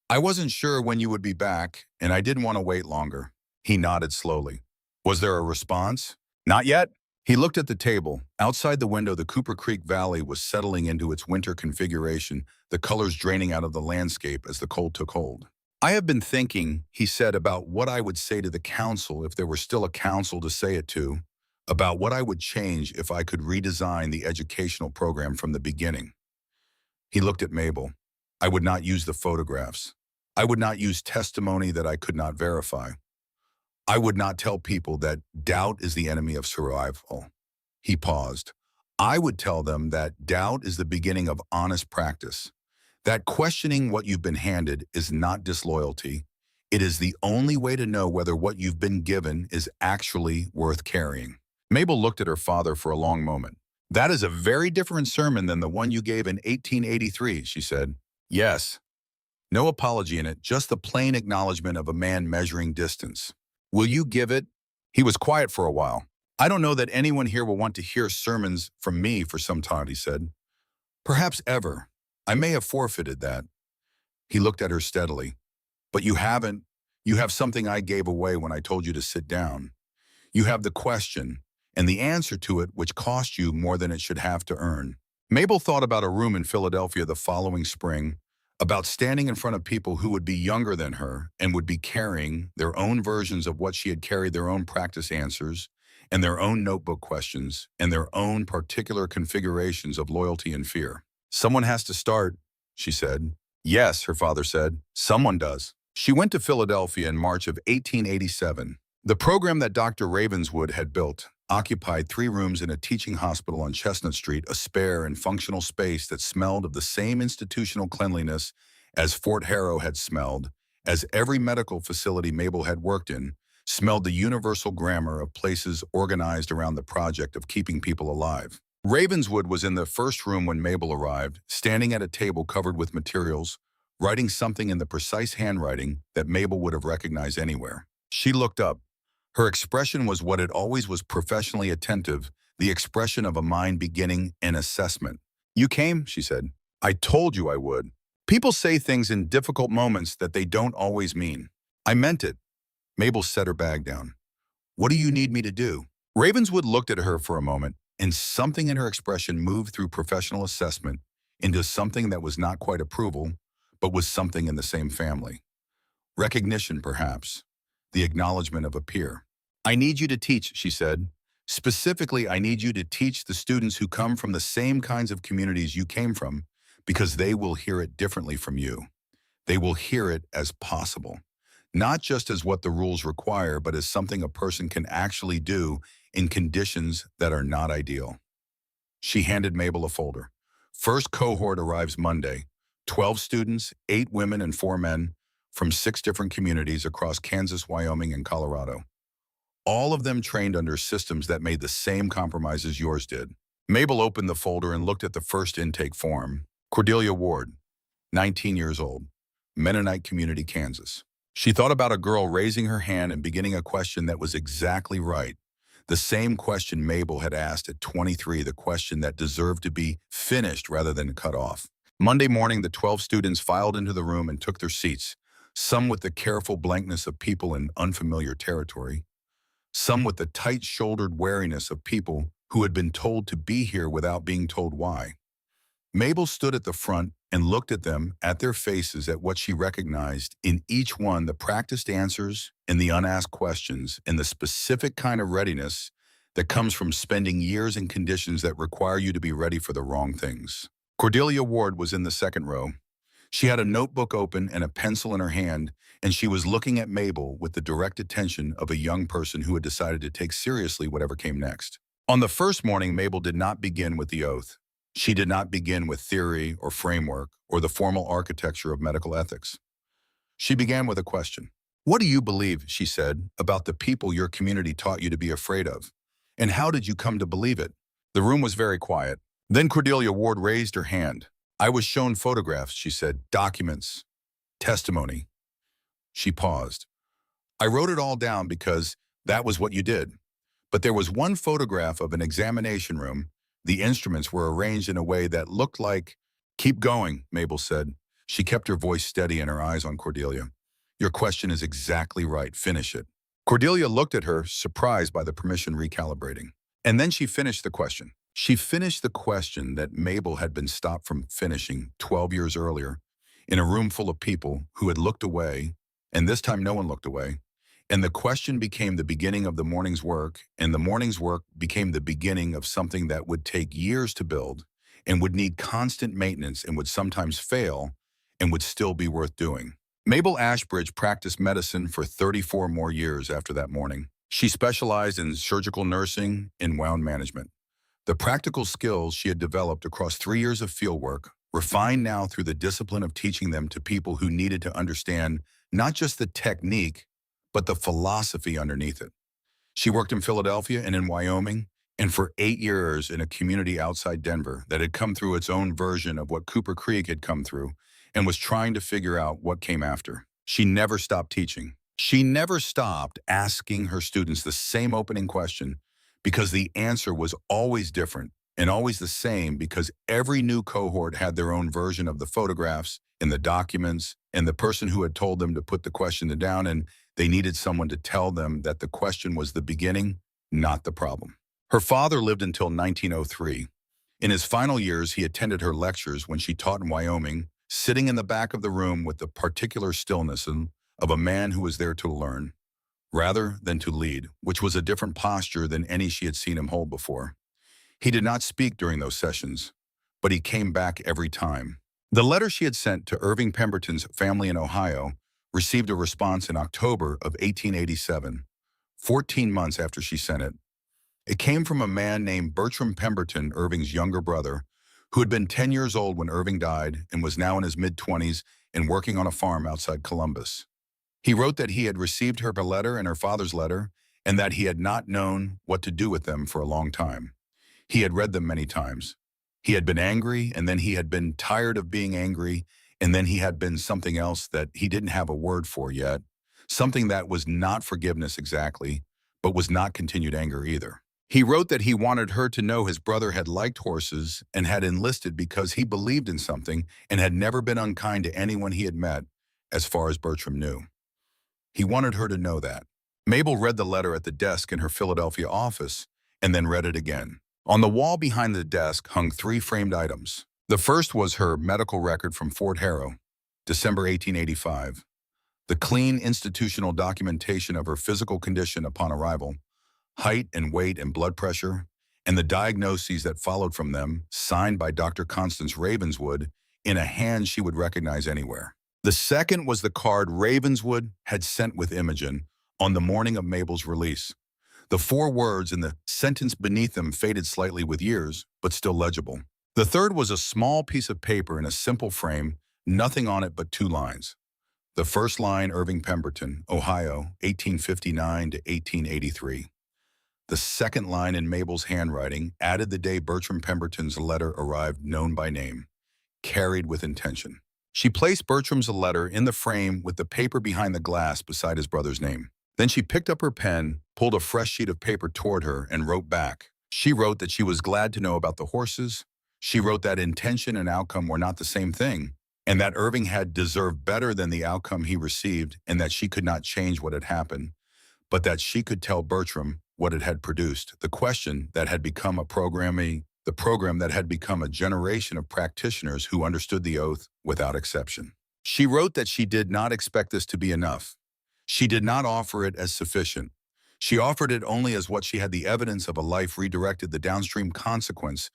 I wasn't sure when you would be back, and I didn't want to wait longer. He nodded slowly. Was there a response? Not yet. He looked at the table. Outside the window, the Cooper Creek Valley was settling into its winter configuration, the colors draining out of the landscape as the cold took hold. I have been thinking, he said, about what I would say to the council if there were still a council to say it to, about what I would change if I could redesign the educational program from the beginning. He looked at Mabel. I would not use the photographs. I would not use testimony that I could not verify. I would not tell people that doubt is the enemy of survival. He paused. I would tell them that doubt is the beginning of honest practice, that questioning what you've been handed is not disloyalty. It is the only way to know whether what you've been given is actually worth carrying. Mabel looked at her father for a long moment. That is a very different sermon than the one you gave in 1883, she said. Yes. No apology in it, just the plain acknowledgement of a man measuring distance. Will you give it? He was quiet for a while. I don't know that anyone here will want to hear sermons from me for some time, he said. Perhaps ever. I may have forfeited that. He looked at her steadily. But you haven't. You have something I gave away when I told you to sit down. You have the question and the answer to it, which cost you more than it should have to earn. Mabel thought about a room in Philadelphia the following spring, about standing in front of people who would be younger than her and would be carrying their own versions of what she had carried, their own practice answers and their own notebook questions and their own particular configurations of loyalty and fear. Someone has to start, she said. Yes, her father said. Someone does. She went to Philadelphia in March of 1887. The program that Dr. Ravenswood had built occupied 3 rooms in a teaching hospital on Chestnut Street, a spare and functional space that smelled of the same institutional cleanliness as Fort Harrow had smelled, as every medical facility Mabel had worked in, smelled the universal grammar of places organized around the project of keeping people alive. Ravenswood was in the first room when Mabel arrived, standing at a table covered with materials, writing something in the precise handwriting that Mabel would have recognized anywhere. She looked up. Her expression was what it always was, professionally attentive, the expression of a mind beginning an assessment. You came, she said. I told you I would. People say things in difficult moments that they don't always mean. I meant it. Mabel set her bag down. What do you need me to do? Ravenswood looked at her for a moment, and something in her expression moved through professional assessment into something that was not quite approval, but was something in the same family. Recognition, perhaps. The acknowledgement of a peer. I need you to teach, she said. Specifically, I need you to teach the students who come from the same kinds of communities you came from, because they will hear it differently from you. They will hear it as possible, not just as what the rules require, but as something a person can actually do in conditions that are not ideal. She handed Mabel a folder. First cohort arrives Monday. 12 students, 8 women and 4 men, from 6 different communities across Kansas, Wyoming, and Colorado. All of them trained under systems that made the same compromises yours did. Mabel opened the folder and looked at the first intake form. Cordelia Ward, 19 years old, Mennonite Community, Kansas. She thought about a girl raising her hand and beginning a question that was exactly right. The same question Mabel had asked at 23, the question that deserved to be finished rather than cut off. Monday morning, the 12 students filed into the room and took their seats. Some with the careful blankness of people in unfamiliar territory, some with the tight-shouldered wariness of people who had been told to be here without being told why. Mabel stood at the front and looked at them, at their faces, at what she recognized in each one, the practiced answers and the unasked questions, and the specific kind of readiness that comes from spending years in conditions that require you to be ready for the wrong things. Cordelia Ward was in the second row. She had a notebook open and a pencil in her hand, and she was looking at Mabel with the direct attention of a young person who had decided to take seriously whatever came next. On the first morning, Mabel did not begin with the oath. She did not begin with theory or framework or the formal architecture of medical ethics. She began with a question. What do you believe, she said, about the people your community taught you to be afraid of? And how did you come to believe it? The room was very quiet. Then Cordelia Ward raised her hand. I was shown photographs, she said, documents, testimony. She paused. I wrote it all down because that was what you did. But there was one photograph of an examination room. The instruments were arranged in a way that looked like, keep going, Mabel said. She kept her voice steady and her eyes on Cordelia. Your question is exactly right. Finish it. Cordelia looked at her, surprised by the permission recalibrating. And then she finished the question. She finished the question that Mabel had been stopped from finishing 12 years earlier in a room full of people who had looked away, and this time no one looked away. And the question became the beginning of the morning's work, and the morning's work became the beginning of something that would take years to build and would need constant maintenance and would sometimes fail and would still be worth doing. Mabel Ashbridge practiced medicine for 34 more years after that morning. She specialized in surgical nursing and wound management. The practical skills she had developed across 3 years of fieldwork, refined now through the discipline of teaching them to people who needed to understand not just the technique, but the philosophy underneath it. She worked in Philadelphia and in Wyoming, and for 8 years in a community outside Denver that had come through its own version of what Cooper Creek had come through and was trying to figure out what came after. She never stopped teaching. She never stopped asking her students the same opening question because the answer was always different and always the same because every new cohort had their own version of the photographs and the documents and the person who had told them to put the question down, and they needed someone to tell them that the question was the beginning, not the problem. Her father lived until 1903. In his final years, he attended her lectures when she taught in Wyoming, sitting in the back of the room with the particular stillness of a man who was there to learn, rather than to lead, which was a different posture than any she had seen him hold before. He did not speak during those sessions, but he came back every time. The letter she had sent to Irving Pemberton's family in Ohio received a response in October of 1887, 14 months after she sent it. It came from a man named Bertram Pemberton, Irving's younger brother, who had been 10 years old when Irving died and was now in his mid-20s and working on a farm outside Columbus. He wrote that he had received her letter and her father's letter and that he had not known what to do with them for a long time. He had read them many times. He had been angry, and then he had been tired of being angry, and then he had been something else that he didn't have a word for yet, something that was not forgiveness exactly, but was not continued anger either. He wrote that he wanted her to know his brother had liked horses and had enlisted because he believed in something and had never been unkind to anyone he had met, as far as Bertram knew. He wanted her to know that. Mabel read the letter at the desk in her Philadelphia office and then read it again. On the wall behind the desk hung 3 framed items. The first was her medical record from Fort Harrow, December 1885. The clean institutional documentation of her physical condition upon arrival, height and weight and blood pressure, and the diagnoses that followed from them, signed by Dr. Constance Ravenswood in a hand she would recognize anywhere. The second was the card Ravenswood had sent with Imogen on the morning of Mabel's release. The 4 words in the sentence beneath them faded slightly with years, but still legible. The third was a small piece of paper in a simple frame, nothing on it but 2 lines. The first line, Irving Pemberton, Ohio, 1859 to 1883. The second line in Mabel's handwriting added the day Bertram Pemberton's letter arrived, known by name, carried with intention. She placed Bertram's letter in the frame with the paper behind the glass beside his brother's name. Then she picked up her pen, pulled a fresh sheet of paper toward her, and wrote back. She wrote that she was glad to know about the horses. She wrote that intention and outcome were not the same thing, and that Irving had deserved better than the outcome he received, and that she could not change what had happened, but that she could tell Bertram what it had produced, the question that had become the program that had become a generation of practitioners who understood the oath without exception. She wrote that she did not expect this to be enough. She did not offer it as sufficient. She offered it only as what she had the evidence of a life redirected, the downstream consequence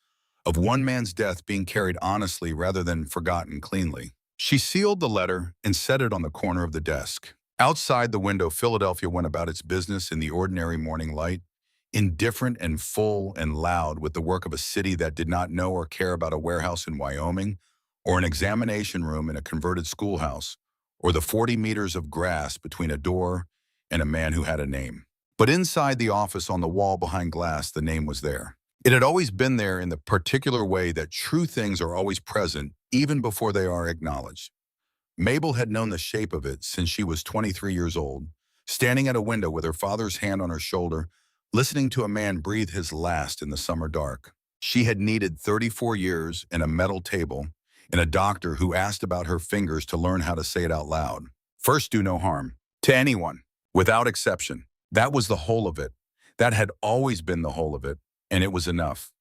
of one man's death being carried honestly rather than forgotten cleanly. She sealed the letter and set it on the corner of the desk. Outside the window, Philadelphia went about its business in the ordinary morning light, indifferent and full and loud with the work of a city that did not know or care about a warehouse in Wyoming, or an examination room in a converted schoolhouse, or the 40 meters of grass between a door and a man who had a name. But inside the office on the wall behind glass, the name was there. It had always been there in the particular way that true things are always present, even before they are acknowledged. Mabel had known the shape of it since she was 23 years old, standing at a window with her father's hand on her shoulder, listening to a man breathe his last in the summer dark. She had needed 34 years and a metal table and a doctor who asked about her fingers to learn how to say it out loud. First, do no harm. To anyone, without exception. That was the whole of it. That had always been the whole of it, and it was enough.